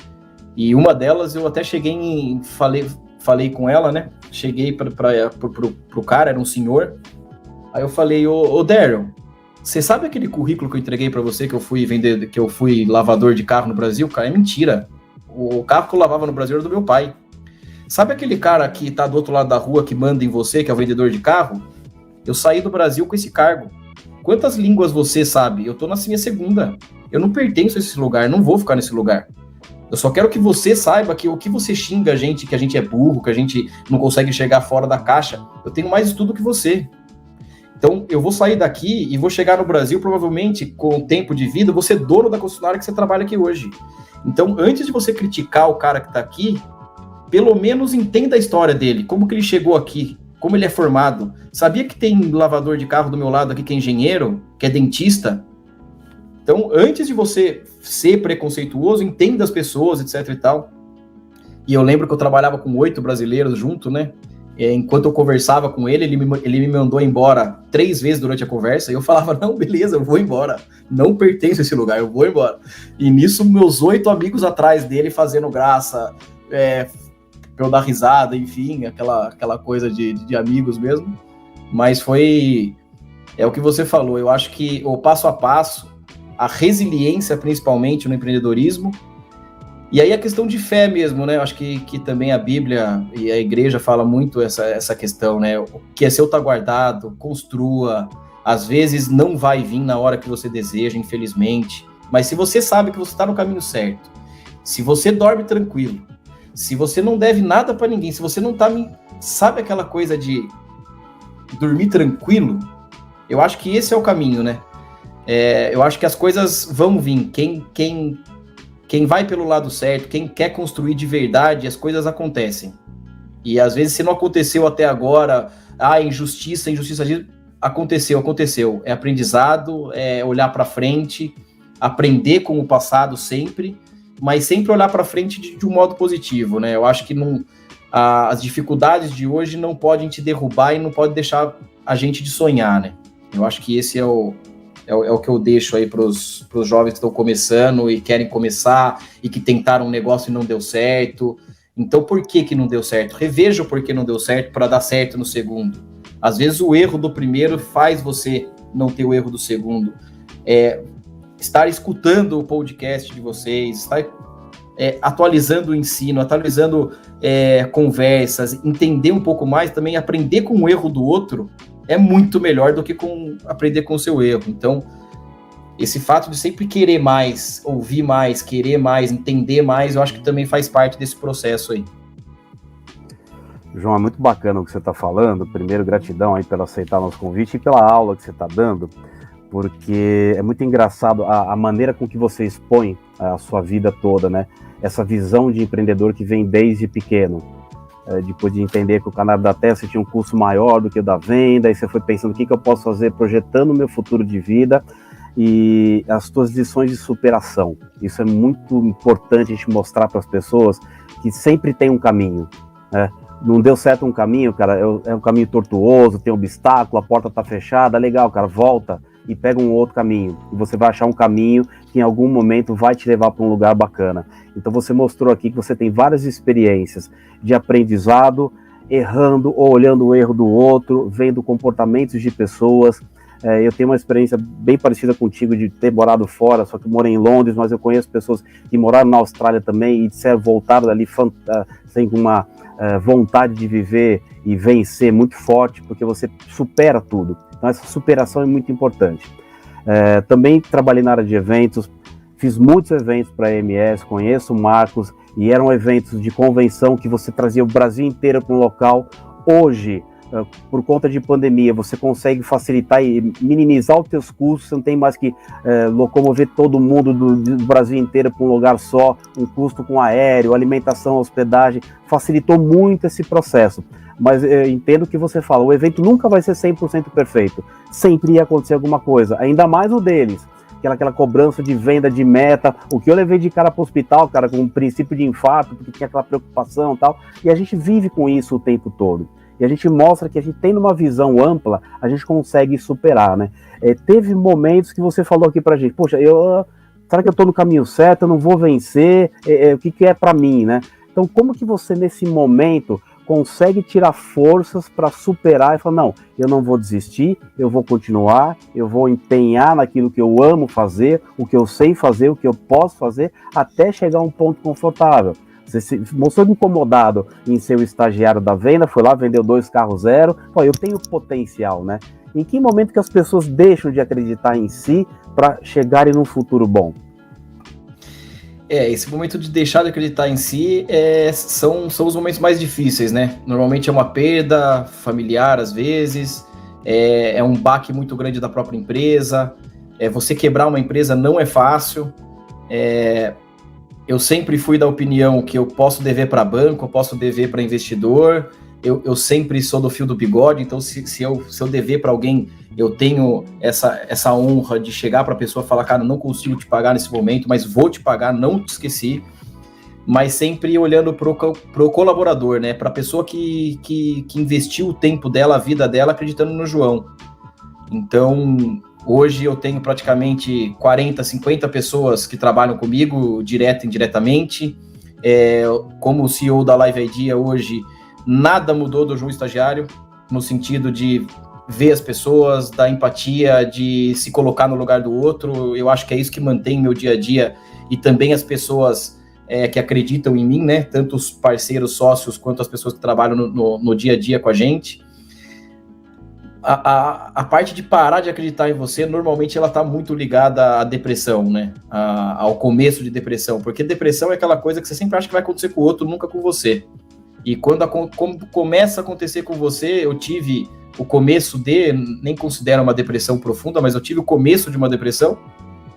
E uma delas eu até cheguei falei com ela, né? Cheguei pro cara, era um senhor. Aí eu falei, ô Daryl, você sabe aquele currículo que eu entreguei para você que eu fui lavador de carro no Brasil? Cara, é mentira. O carro que eu lavava no Brasil era do meu pai. Sabe aquele cara que tá do outro lado da rua que manda em você, que é o vendedor de carro? Eu saí do Brasil com esse cargo. Quantas línguas você sabe? Eu tô na minha segunda. Eu não pertenço a esse lugar, não vou ficar nesse lugar. Eu só quero que você saiba que o que você xinga a gente, que a gente é burro, que a gente não consegue chegar fora da caixa, eu tenho mais estudo que você. Então, eu vou sair daqui e vou chegar no Brasil, provavelmente, com o tempo de vida, você dono da concessionária que você trabalha aqui hoje. Então, antes de você criticar o cara que está aqui, pelo menos entenda a história dele, como que ele chegou aqui, como ele é formado. Sabia que tem lavador de carro do meu lado aqui que é engenheiro, que é dentista? Então, antes de você ser preconceituoso, entenda as pessoas, etc e tal. E eu lembro que eu trabalhava com 8 brasileiros junto, né? Enquanto eu conversava com ele me mandou embora 3 vezes durante a conversa, e eu falava, não, beleza, eu vou embora, não pertenço a esse lugar, eu vou embora. E nisso, meus 8 amigos atrás dele fazendo graça, pra eu dar risada, enfim, aquela coisa de amigos mesmo. Mas é o que você falou, eu acho que o passo a passo, a resiliência principalmente no empreendedorismo, e aí a questão de fé mesmo, né? Eu acho que também a Bíblia e a igreja fala muito essa questão, né? O que é seu tá guardado, construa. Às vezes não vai vir na hora que você deseja, infelizmente. Mas se você sabe que você está no caminho certo, se você dorme tranquilo, se você não deve nada para ninguém, se você não tá... Sabe aquela coisa de dormir tranquilo? Eu acho que esse é o caminho, né? Eu acho que as coisas vão vir. Quem vai pelo lado certo, quem quer construir de verdade, as coisas acontecem. E às vezes, se não aconteceu até agora, injustiça, aconteceu. É aprendizado, é olhar para frente, aprender com o passado sempre, mas sempre olhar para frente de um modo positivo, né? Eu acho que as dificuldades de hoje não podem te derrubar e não podem deixar a gente de sonhar, né? Eu acho que esse é o que eu deixo aí para os jovens que estão começando e querem começar e que tentaram um negócio e não deu certo. Então, por que não deu certo? Reveja o porquê não deu certo para dar certo no segundo. Às vezes, o erro do primeiro faz você não ter o erro do segundo. Estar escutando o podcast de vocês, estar atualizando o ensino, atualizando conversas, entender um pouco mais, também aprender com o erro do outro, é muito melhor do que aprender com o seu erro. Então, esse fato de sempre querer mais, ouvir mais, querer mais, entender mais, eu acho que também faz parte desse processo aí. João, é muito bacana o que você está falando. Primeiro, gratidão aí pelo aceitar nosso convite e pela aula que você está dando, porque é muito engraçado a maneira com que você expõe a sua vida toda, né? Essa visão de empreendedor que vem desde pequeno. Depois de entender que o Canário da Terra tinha um custo maior do que o da venda, aí você foi pensando o que eu posso fazer, projetando o meu futuro de vida e as suas lições de superação. Isso é muito importante a gente mostrar para as pessoas que sempre tem um caminho, né? Não deu certo um caminho, cara, é um caminho tortuoso, tem obstáculo, a porta tá fechada, legal, cara, volta e pega um outro caminho, e você vai achar um caminho que em algum momento vai te levar para um lugar bacana. Então você mostrou aqui que você tem várias experiências de aprendizado, errando ou olhando o erro do outro, vendo comportamentos de pessoas. Eu tenho uma experiência bem parecida contigo de ter morado fora, só que eu morei em Londres, mas eu conheço pessoas que moraram na Austrália também e voltaram dali sem uma vontade de viver e vencer muito forte, porque você supera tudo. Então essa superação é muito importante. Também trabalhei na área de eventos, fiz muitos eventos para a EMS, conheço o Marcos, e eram eventos de convenção que você trazia o Brasil inteiro para um local. Hoje, por conta de pandemia, você consegue facilitar e minimizar os teus custos, você não tem mais que locomover todo mundo do Brasil inteiro para um lugar só, um custo com aéreo, alimentação, hospedagem, facilitou muito esse processo. Mas eu entendo o que você fala, o evento nunca vai ser 100% perfeito, sempre ia acontecer alguma coisa, ainda mais o deles, aquela cobrança de venda de meta, o que eu levei de cara para o hospital, cara, com um princípio de infarto, porque tinha aquela preocupação e tal, e a gente vive com isso o tempo todo. E a gente mostra que a gente tendo uma visão ampla, a gente consegue superar, né? Teve momentos que você falou aqui pra gente, poxa, será que eu tô no caminho certo? Eu não vou vencer? O que é pra mim, né? Então, como que você, nesse momento, consegue tirar forças para superar e falar, não, eu não vou desistir, eu vou continuar, eu vou empenhar naquilo que eu amo fazer, o que eu sei fazer, o que eu posso fazer, até chegar a um ponto confortável. Você se mostrou incomodado em ser o estagiário da venda, foi lá, vendeu 2 carros zero, pô, eu tenho potencial, né? Em que momento que as pessoas deixam de acreditar em si para chegarem num futuro bom? Esse momento de deixar de acreditar em si são os momentos mais difíceis, né? Normalmente é uma perda familiar, às vezes, é um baque muito grande da própria empresa, você quebrar uma empresa não é fácil. Eu sempre fui da opinião que eu posso dever para banco, eu posso dever para investidor, eu sempre sou do fio do bigode, então se eu dever para alguém, eu tenho essa honra de chegar para a pessoa e falar, cara, não consigo te pagar nesse momento, mas vou te pagar, não te esqueci, mas sempre olhando pro colaborador, né, para a pessoa que investiu o tempo dela, a vida dela, acreditando no João. Então, hoje eu tenho praticamente 40, 50 pessoas que trabalham comigo, direto e indiretamente. Como CEO da Live Idea hoje, nada mudou do João estagiário, no sentido de ver as pessoas, da empatia, de se colocar no lugar do outro. Eu acho que é isso que mantém meu dia a dia e também as pessoas que acreditam em mim, né? Tanto os parceiros, sócios, quanto as pessoas que trabalham no dia a dia com a gente. A parte de parar de acreditar em você, normalmente ela está muito ligada à depressão, né? Ao começo de depressão, porque depressão é aquela coisa que você sempre acha que vai acontecer com o outro, nunca com você. E quando começa a acontecer com você, eu tive o começo nem considero uma depressão profunda, mas eu tive o começo de uma depressão,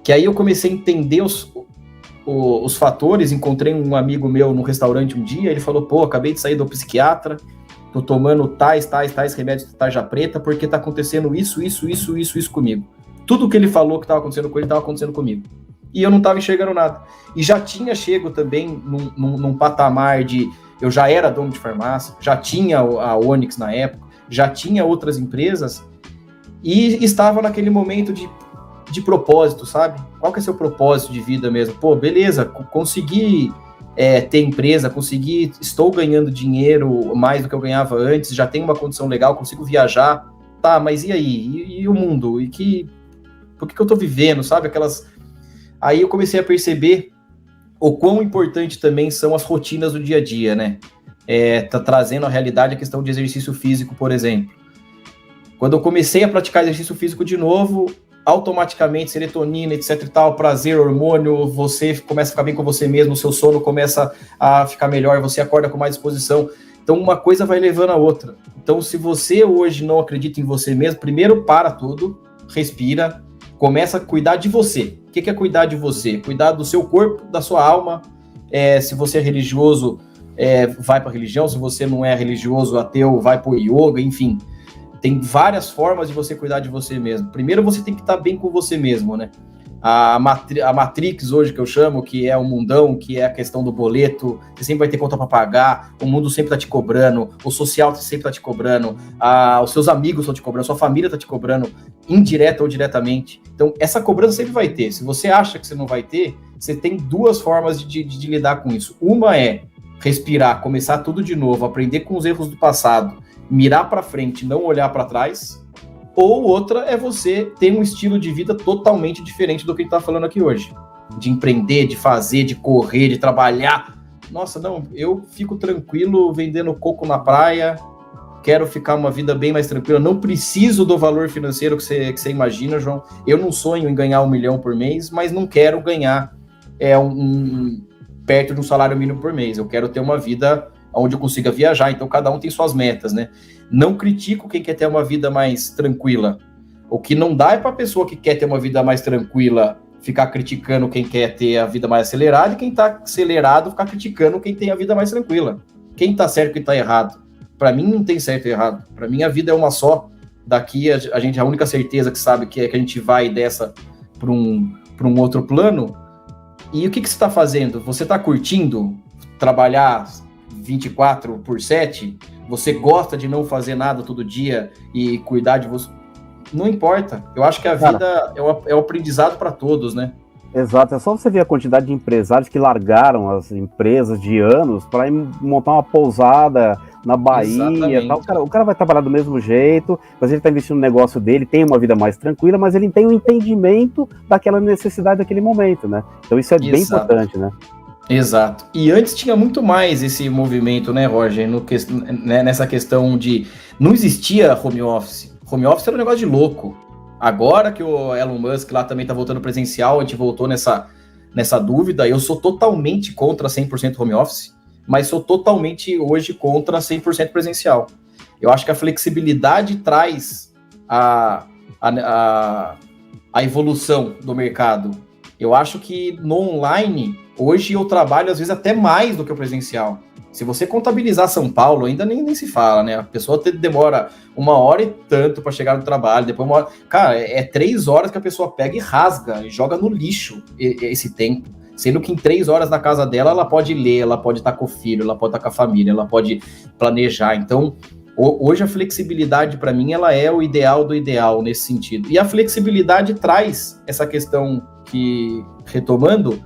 que aí eu comecei a entender os fatores. Encontrei um amigo meu no restaurante um dia, ele falou, pô, acabei de sair do psiquiatra, tô tomando tais remédios de tarja preta, porque tá acontecendo isso comigo. Tudo que ele falou que estava acontecendo com ele, estava acontecendo comigo. E eu não estava enxergando nada. E já tinha chego também num patamar de... Eu já era dono de farmácia, já tinha a Onyx na época, já tinha outras empresas, e estava naquele momento de propósito, sabe? Qual que é seu propósito de vida mesmo? Pô, beleza, consegui... ter empresa, estou ganhando dinheiro mais do que eu ganhava antes, já tenho uma condição legal, consigo viajar, tá, mas e aí? E o mundo? Por que eu tô vivendo, sabe? Aí eu comecei a perceber o quão importante também são as rotinas do dia a dia, né? Tá trazendo à realidade a questão de exercício físico, por exemplo. Quando eu comecei a praticar exercício físico de novo, automaticamente serotonina, etc e tal, prazer, hormônio, você começa a ficar bem com você mesmo, o seu sono começa a ficar melhor, você acorda com mais disposição. Então uma coisa vai levando a outra. Então se você hoje não acredita em você mesmo, primeiro para tudo, respira, começa a cuidar de você. O que é cuidar de você? Cuidar do seu corpo, da sua alma. Se você é religioso, vai para a religião. Se você não é religioso, ateu, vai para o yoga, enfim. Tem várias formas de você cuidar de você mesmo. Primeiro, você tem que estar bem com você mesmo, né? A Matrix hoje, que eu chamo, que é o mundão, que é a questão do boleto, você sempre vai ter conta para pagar, o mundo sempre tá te cobrando, o social sempre tá te cobrando, os seus amigos estão te cobrando, sua família tá te cobrando, indireta ou diretamente. Então, essa cobrança sempre vai ter. Se você acha que você não vai ter, você tem duas formas de lidar com isso. Uma é respirar, começar tudo de novo, aprender com os erros do passado, mirar para frente, não olhar para trás. Ou outra é você ter um estilo de vida totalmente diferente do que a gente tá falando aqui hoje. De empreender, de fazer, de correr, de trabalhar. Nossa, não, eu fico tranquilo vendendo coco na praia, quero ficar uma vida bem mais tranquila, não preciso do valor financeiro que você imagina, João. Eu não sonho em ganhar 1 milhão por mês, mas não quero ganhar perto de um salário mínimo por mês. Eu quero ter uma vida onde eu consiga viajar, então cada um tem suas metas, né? Não critico quem quer ter uma vida mais tranquila. O que não dá é para a pessoa que quer ter uma vida mais tranquila ficar criticando quem quer ter a vida mais acelerada, e quem está acelerado ficar criticando quem tem a vida mais tranquila. Quem está certo e quem está errado? Para mim não tem certo e errado. Para mim a vida é uma só. Daqui a única certeza que sabe que é que a gente vai dessa para um outro plano. E o que você está fazendo? Você está curtindo trabalhar 24/7? Você gosta de não fazer nada todo dia e cuidar de você? Não importa. Eu acho que a vida é um aprendizado para todos, né? Exato. É só você ver a quantidade de empresários que largaram as empresas de anos para ir montar uma pousada na Bahia. Tal. O cara vai trabalhar do mesmo jeito, mas ele está investindo no negócio dele, tem uma vida mais tranquila, mas ele tem um entendimento daquela necessidade daquele momento, né? Então isso é bem importante, né? Exato. E antes tinha muito mais esse movimento, né, Roger, nessa questão de... Não existia home office. Home office era um negócio de louco. Agora que o Elon Musk lá também tá voltando presencial, a gente voltou nessa dúvida. Eu sou totalmente contra 100% home office, mas sou totalmente hoje contra 100% presencial. Eu acho que a flexibilidade traz a evolução do mercado. Eu acho que no online... Hoje eu trabalho, às vezes, até mais do que o presencial. Se você contabilizar São Paulo, ainda nem se fala, né? A pessoa demora 1 hora e tanto para chegar no trabalho, depois 1 hora... Cara, é 3 horas que a pessoa pega e rasga, e joga no lixo esse tempo. Sendo que em 3 horas na casa dela, ela pode ler, ela pode estar com o filho, ela pode estar com a família, ela pode planejar. Então, hoje a flexibilidade, para mim, ela é o ideal do ideal nesse sentido. E a flexibilidade traz essa questão que, retomando...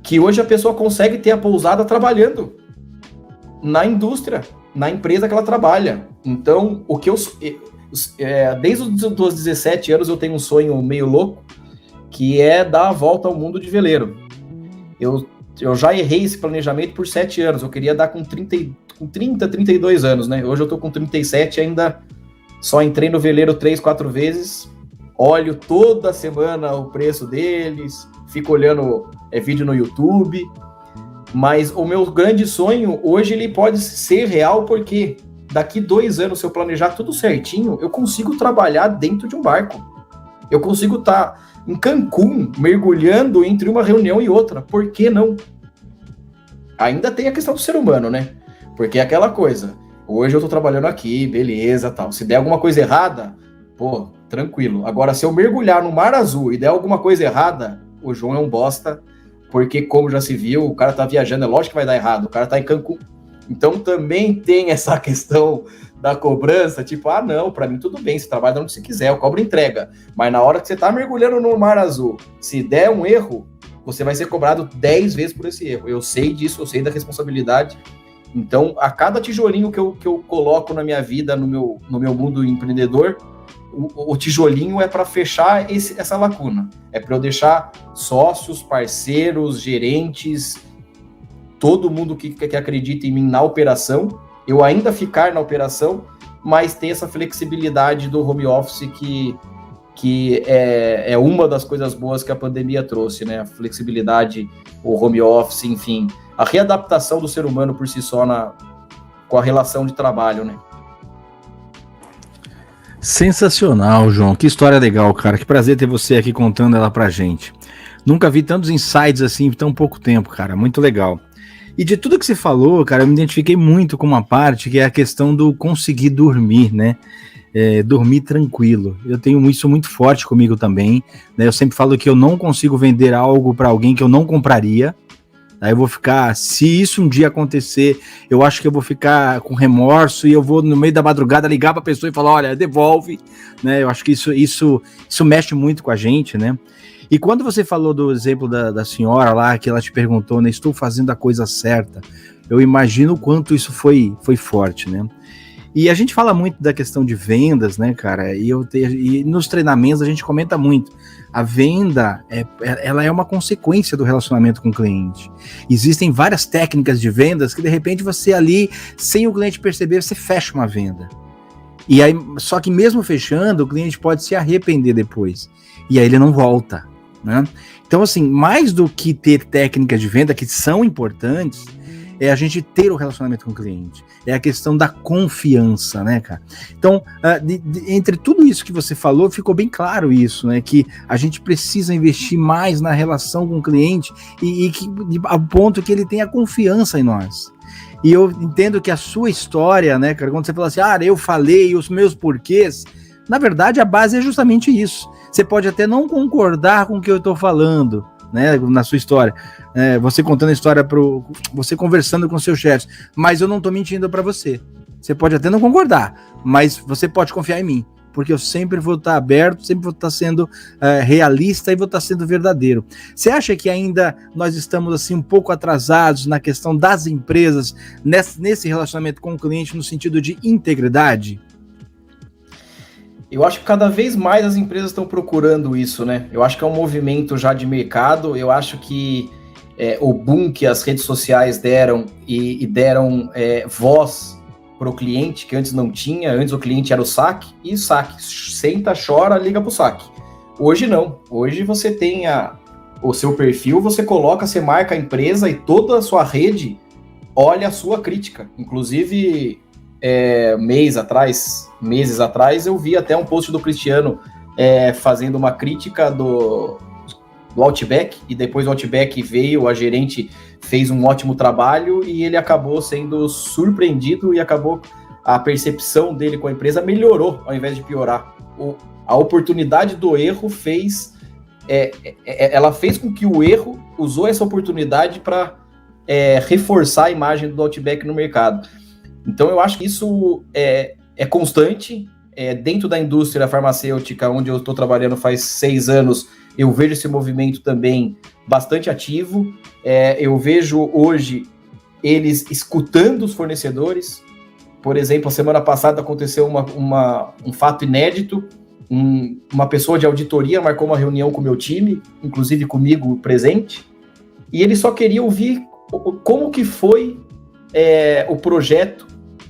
que hoje a pessoa consegue ter a pousada trabalhando na indústria, na empresa que ela trabalha. Então, desde os 17 anos eu tenho um sonho meio louco, que é dar a volta ao mundo de veleiro. Eu já errei esse planejamento por 7 anos, eu queria dar com 32 anos, né? Hoje eu tô com 37, ainda só entrei no veleiro 3, 4 vezes, olho toda semana o preço deles, fico olhando vídeo no YouTube, mas o meu grande sonho, hoje ele pode ser real, porque daqui 2 anos, se eu planejar tudo certinho, eu consigo trabalhar dentro de um barco. Eu consigo estar em Cancún, mergulhando entre uma reunião e outra. Por que não? Ainda tem a questão do ser humano, né? Porque é aquela coisa, hoje eu tô trabalhando aqui, beleza, tal. Se der alguma coisa errada, pô, tranquilo. Agora, se eu mergulhar no mar azul e der alguma coisa errada, o João é um bosta, porque, como já se viu, o cara tá viajando, é lógico que vai dar errado, o cara tá em Cancún. Então, também tem essa questão da cobrança, tipo, não, pra mim tudo bem, você trabalha onde você quiser, eu cobro entrega. Mas na hora que você tá mergulhando no mar azul, se der um erro, você vai ser cobrado 10 vezes por esse erro. Eu sei disso, eu sei da responsabilidade. Então, a cada tijolinho que eu coloco na minha vida, no meu mundo empreendedor, o tijolinho é para fechar essa lacuna. É para eu deixar sócios, parceiros, gerentes, todo mundo que acredita em mim na operação, eu ainda ficar na operação, mas ter essa flexibilidade do home office que é uma das coisas boas que a pandemia trouxe, né? A flexibilidade, o home office, enfim, a readaptação do ser humano por si só com a relação de trabalho, né? Sensacional, João. Que história legal, cara. Que prazer ter você aqui contando ela pra gente. Nunca vi tantos insights assim em tão pouco tempo, cara. Muito legal. E de tudo que você falou, cara, eu me identifiquei muito com uma parte que é a questão do conseguir dormir, né? dormir tranquilo. Eu tenho isso muito forte comigo também, né? Eu sempre falo que eu não consigo vender algo para alguém que eu não compraria. Aí eu vou ficar, se isso um dia acontecer, eu acho que eu vou ficar com remorso e eu vou no meio da madrugada ligar para a pessoa e falar, olha, devolve, né? Eu acho que isso mexe muito com a gente, né? E quando você falou do exemplo da senhora lá, que ela te perguntou, né, estou fazendo a coisa certa, eu imagino o quanto isso foi forte, né? E a gente fala muito da questão de vendas, né, cara? E nos treinamentos a gente comenta muito. A venda, ela é uma consequência do relacionamento com o cliente. Existem várias técnicas de vendas que, de repente, você ali, sem o cliente perceber, você fecha uma venda. E aí, só que mesmo fechando, o cliente pode se arrepender depois. E aí ele não volta, né? Então, assim, mais do que ter técnicas de venda, que são importantes, é a gente ter o relacionamento com o cliente. É a questão da confiança, né, cara? Então, entre tudo isso que você falou, ficou bem claro isso, né? Que a gente precisa investir mais na relação com o cliente e ao ponto que ele tenha confiança em nós. E eu entendo que a sua história, né, cara, quando você fala assim, eu falei os meus porquês, na verdade, a base é justamente isso. Você pode até não concordar com o que eu estou falando, né, na sua história, você contando a história você conversando com seus chefes, mas eu não tô mentindo para você. Você pode até não concordar, mas você pode confiar em mim, porque eu sempre vou estar aberto, sempre vou estar sendo realista e vou estar sendo verdadeiro. Você acha que ainda nós estamos assim um pouco atrasados na questão das empresas nesse relacionamento com o cliente no sentido de integridade? Eu acho que cada vez mais as empresas estão procurando isso, né? Eu acho que é um movimento já de mercado. Eu acho que o boom que as redes sociais deram e deram voz para o cliente, que antes não tinha. Antes o cliente era o saque, e o saque. Senta, chora, liga para o saque. Hoje não. Hoje você tem o seu perfil, você coloca, você marca a empresa e toda a sua rede olha a sua crítica. Inclusive, meses atrás, eu vi até um post do Cristiano fazendo uma crítica do Outback, e depois o Outback veio, a gerente fez um ótimo trabalho e ele acabou sendo surpreendido e a percepção dele com a empresa melhorou ao invés de piorar. A oportunidade do erro ela fez com que o erro usou essa oportunidade para reforçar a imagem do Outback no mercado. Então eu acho que isso é constante. Dentro da indústria farmacêutica, onde eu estou trabalhando faz 6 anos, eu vejo esse movimento também bastante ativo. Eu vejo hoje eles escutando os fornecedores. Por exemplo, a semana passada aconteceu um fato inédito. Uma pessoa de auditoria marcou uma reunião com o meu time, inclusive comigo presente, e ele só queria ouvir como que foi o projeto,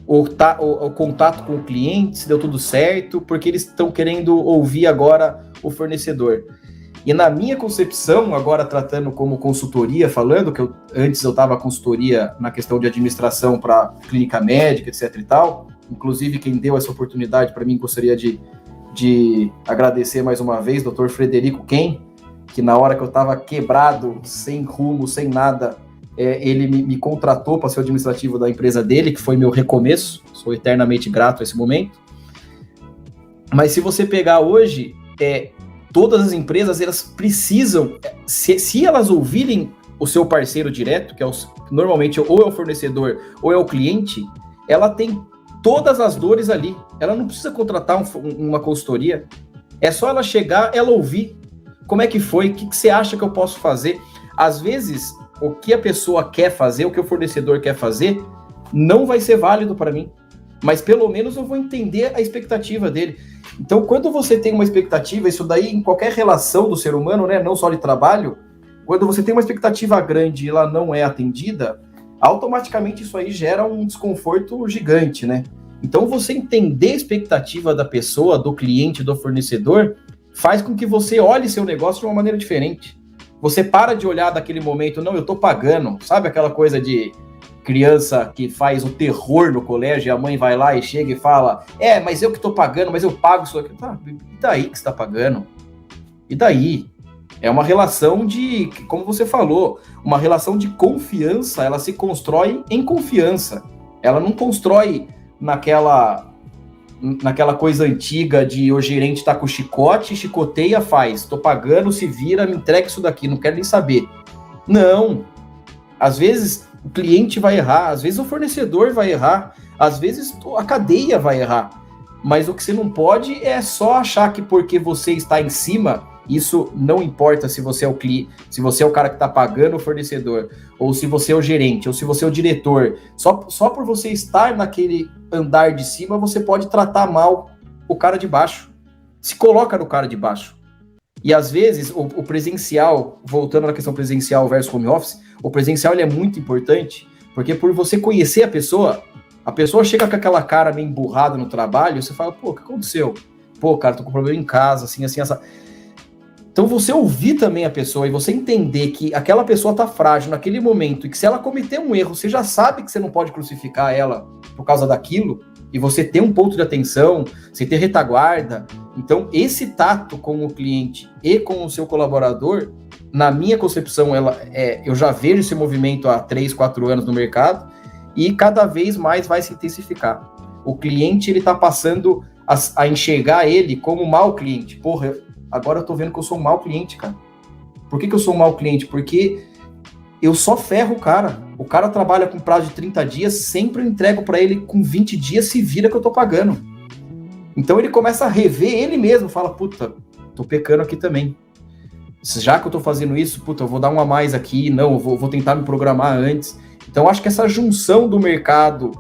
o contato com o cliente, se deu tudo certo, porque eles estão querendo ouvir agora o fornecedor. E na minha concepção, agora tratando como consultoria, falando que antes eu estava consultoria na questão de administração para clínica médica, etc e tal, inclusive quem deu essa oportunidade para mim, gostaria de agradecer mais uma vez, Dr. Frederico Ken, que na hora que eu estava quebrado, sem rumo, sem nada, ele me contratou para ser o administrativo da empresa dele, que foi meu recomeço. Sou eternamente grato a esse momento. Mas se você pegar hoje, todas as empresas, elas precisam, se elas ouvirem o seu parceiro direto, que normalmente ou é o fornecedor ou é o cliente, ela tem todas as dores ali. Ela não precisa contratar uma consultoria. É só ela chegar, ela ouvir. Como é que foi? O que você acha que eu posso fazer? Às vezes, o que a pessoa quer fazer, o que o fornecedor quer fazer, não vai ser válido para mim. Mas pelo menos eu vou entender a expectativa dele. Então, quando você tem uma expectativa, isso daí em qualquer relação do ser humano, né, não só de trabalho, quando você tem uma expectativa grande e ela não é atendida, automaticamente isso aí gera um desconforto gigante, né? Então, você entender a expectativa da pessoa, do cliente, do fornecedor, faz com que você olhe seu negócio de uma maneira diferente. Você para de olhar daquele momento, não, eu tô pagando, sabe aquela coisa de criança que faz o terror no colégio e a mãe vai lá e chega e fala, mas eu que tô pagando, mas eu pago isso aqui. Tá, e daí que você tá pagando? E daí? É uma relação de, como você falou, uma relação de confiança, ela se constrói em confiança. Ela não constrói naquela naquela coisa antiga de o gerente tá com chicote, chicoteia, faz. Tô pagando, se vira, me entrega isso daqui, não quero nem saber. Não. Às vezes o cliente vai errar, às vezes o fornecedor vai errar, às vezes a cadeia vai errar. Mas o que você não pode é só achar que porque você está em cima, isso não importa se você é o cliente, se você é o cara que está pagando o fornecedor, ou se você é o gerente, ou se você é o diretor. Só por você estar naquele andar de cima, você pode tratar mal o cara de baixo. Se coloca no cara de baixo. E às vezes o presencial, voltando na questão presencial versus home office, o presencial ele é muito importante, porque por você conhecer a pessoa chega com aquela cara meio emburrada no trabalho, você fala, pô, o que aconteceu? Pô, cara, tô com problema em casa, assim, assim. Então você ouvir também a pessoa e você entender que aquela pessoa tá frágil naquele momento e que se ela cometer um erro, você já sabe que você não pode crucificar ela por causa daquilo, e você ter um ponto de atenção, você ter retaguarda. Então esse tato com o cliente e com o seu colaborador, na minha concepção, eu já vejo esse movimento há 3, 4 anos no mercado e cada vez mais vai se intensificar. O cliente, ele tá passando a enxergar ele como um mau cliente. Porra, agora eu tô vendo que eu sou um mau cliente, cara. Por que eu sou um mau cliente? Porque eu só ferro o cara. O cara trabalha com prazo de 30 dias, sempre eu entrego para ele com 20 dias, se vira que eu tô pagando. Então ele começa a rever ele mesmo, fala, puta, tô pecando aqui também. Já que eu tô fazendo isso, puta, eu vou dar um a mais aqui, não, eu vou tentar me programar antes. Então acho que essa junção do mercado,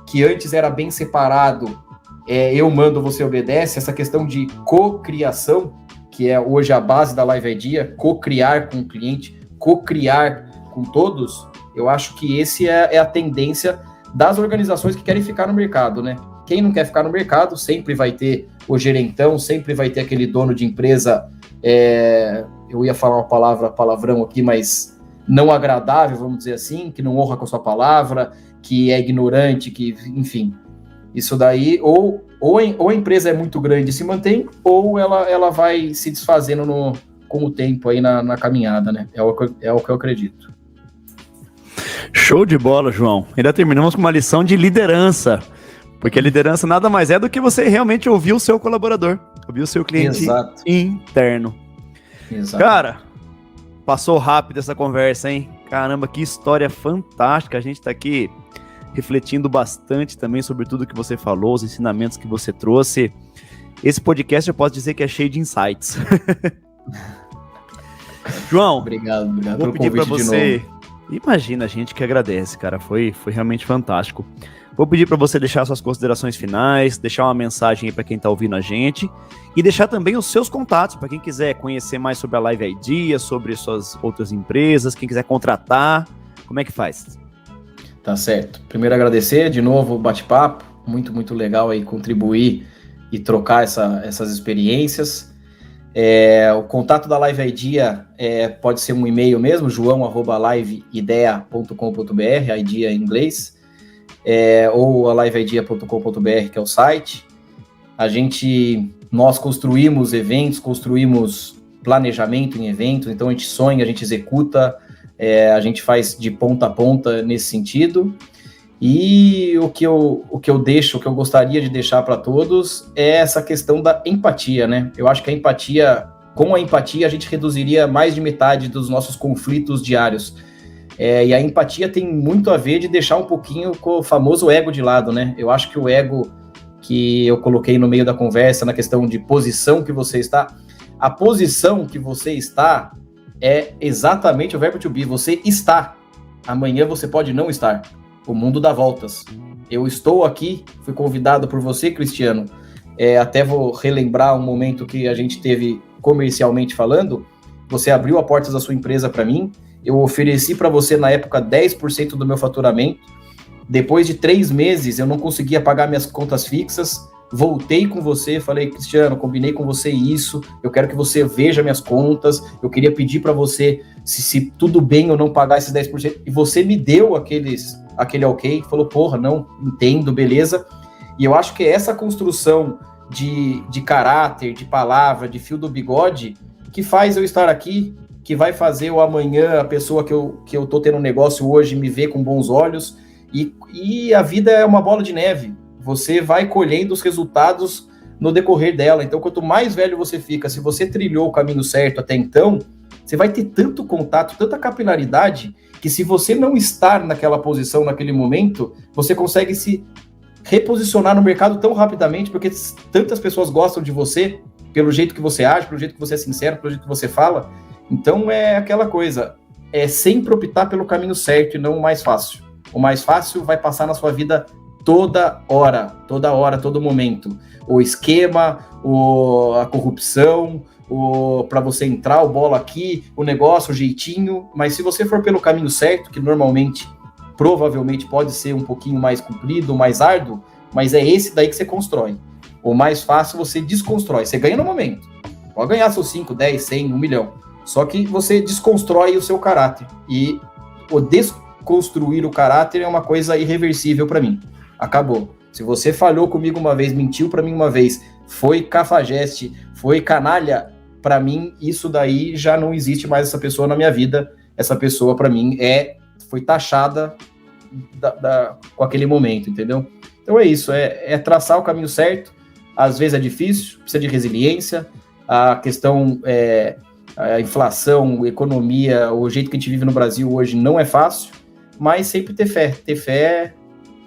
que antes era bem separado, eu mando, você obedece, essa questão de cocriação, que é hoje a base da Live Idea, co-criar com o cliente, co-criar com todos, eu acho que esse é a tendência das organizações que querem ficar no mercado, né? Quem não quer ficar no mercado sempre vai ter o gerentão, sempre vai ter aquele dono de empresa, eu ia falar uma palavrão aqui, mas não agradável, vamos dizer assim, que não honra com a sua palavra, que é ignorante, que, enfim, isso daí, ou a empresa é muito grande e se mantém, ou ela vai se desfazendo com o tempo aí na caminhada, né? É o que eu acredito. Show de bola, João. Ainda terminamos com uma lição de liderança, porque a liderança nada mais é do que você realmente ouvir o seu colaborador, ouvir o seu cliente interno. Exato. Cara, passou rápido essa conversa, hein? Caramba, que história fantástica. A gente tá aqui refletindo bastante também sobre tudo que você falou, os ensinamentos que você trouxe. Esse podcast eu posso dizer que é cheio de insights. João, obrigado vou pedir para você. Imagina, a gente que agradece, cara. Foi realmente fantástico. Vou pedir para você deixar suas considerações finais, deixar uma mensagem aí para quem está ouvindo a gente e deixar também os seus contatos para quem quiser conhecer mais sobre a Live Idea, sobre suas outras empresas, quem quiser contratar, como é que faz? Tá certo. Primeiro agradecer de novo o bate-papo, muito, muito legal aí contribuir e trocar essas experiências. O contato da Live Idea pode ser um e-mail mesmo, joão@liveidea.com.br, a idea em inglês, ou a liveidea.com.br, que é o site. Nós construímos eventos, construímos planejamento em eventos, então a gente sonha, a gente executa, a gente faz de ponta a ponta nesse sentido. E o que eu gostaria de deixar para todos é essa questão da empatia, né? Eu acho que com a empatia a gente reduziria mais de metade dos nossos conflitos diários. E a empatia tem muito a ver de deixar um pouquinho com o famoso ego de lado, né? Eu acho que o ego que eu coloquei no meio da conversa, na questão de posição que você está, a posição que você está é exatamente o verbo to be, você está. Amanhã você pode não estar. O mundo dá voltas. Eu estou aqui, fui convidado por você, Cristiano. Até vou relembrar um momento que a gente teve comercialmente falando. Você abriu a porta da sua empresa para mim. Eu ofereci para você, na época, 10% do meu faturamento. Depois de 3 meses, eu não conseguia pagar minhas contas fixas. Voltei com você, falei, Cristiano, combinei com você isso. Eu quero que você veja minhas contas. Eu queria pedir para você se tudo bem eu não pagar esses 10%. E você me deu aquele ok, falou, porra, não, entendo, beleza. E eu acho que é essa construção de caráter, de palavra, de fio do bigode, que faz eu estar aqui, que vai fazer o amanhã, a pessoa que eu tô tendo um negócio hoje, me ver com bons olhos, e a vida é uma bola de neve. você vai colhendo os resultados no decorrer dela. Então, quanto mais velho você fica, se você trilhou o caminho certo até então, você vai ter tanto contato, tanta capilaridade, que se você não estar naquela posição, naquele momento, você consegue se reposicionar no mercado tão rapidamente, porque tantas pessoas gostam de você, pelo jeito que você age, pelo jeito que você é sincero, pelo jeito que você fala. Então, é aquela coisa, é sempre optar pelo caminho certo e não o mais fácil. O mais fácil vai passar na sua vida toda hora, todo momento. O esquema, a corrupção, para você entrar, o bola aqui, o negócio, o jeitinho. Mas se você for pelo caminho certo, que normalmente, provavelmente pode ser um pouquinho mais comprido, mais árduo, mas é esse daí que você constrói. O mais fácil você desconstrói. Você ganha no momento. Pode ganhar seus 5, 10, 100, 1 milhão. Só que você desconstrói o seu caráter. E o desconstruir o caráter é uma coisa irreversível para mim. Acabou. Se você falhou comigo uma vez, mentiu para mim uma vez, foi cafajeste, foi canalha, para mim, isso daí já não existe mais essa pessoa na minha vida. Essa pessoa, para mim, foi taxada com aquele momento, entendeu? Então é isso, é traçar o caminho certo. Às vezes é difícil, precisa de resiliência. A questão, a inflação, a economia, o jeito que a gente vive no Brasil hoje não é fácil, mas sempre ter fé. Ter fé,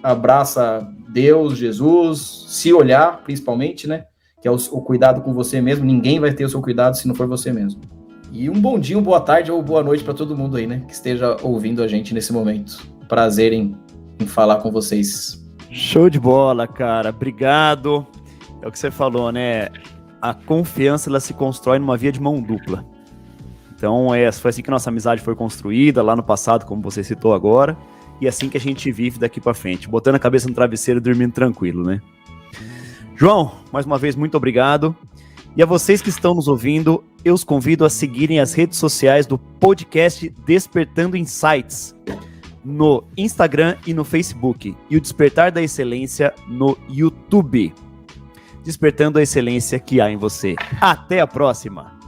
abraça Deus, Jesus, se olhar, principalmente, né? Que é o cuidado com você mesmo. Ninguém vai ter o seu cuidado se não for você mesmo. E um bom dia, uma boa tarde ou boa noite para todo mundo aí, né? Que esteja ouvindo a gente nesse momento. Prazer em falar com vocês. Show de bola, cara. Obrigado. É o que você falou, né? A confiança, ela se constrói numa via de mão dupla. Então, foi assim que nossa amizade foi construída lá no passado, como você citou agora. E é assim que a gente vive daqui para frente, botando a cabeça no travesseiro e dormindo tranquilo, né? João, mais uma vez, muito obrigado. E a vocês que estão nos ouvindo, eu os convido a seguirem as redes sociais do podcast Despertando Insights, no Instagram e no Facebook, e o Despertar da Excelência no YouTube. Despertando a excelência que há em você. Até a próxima!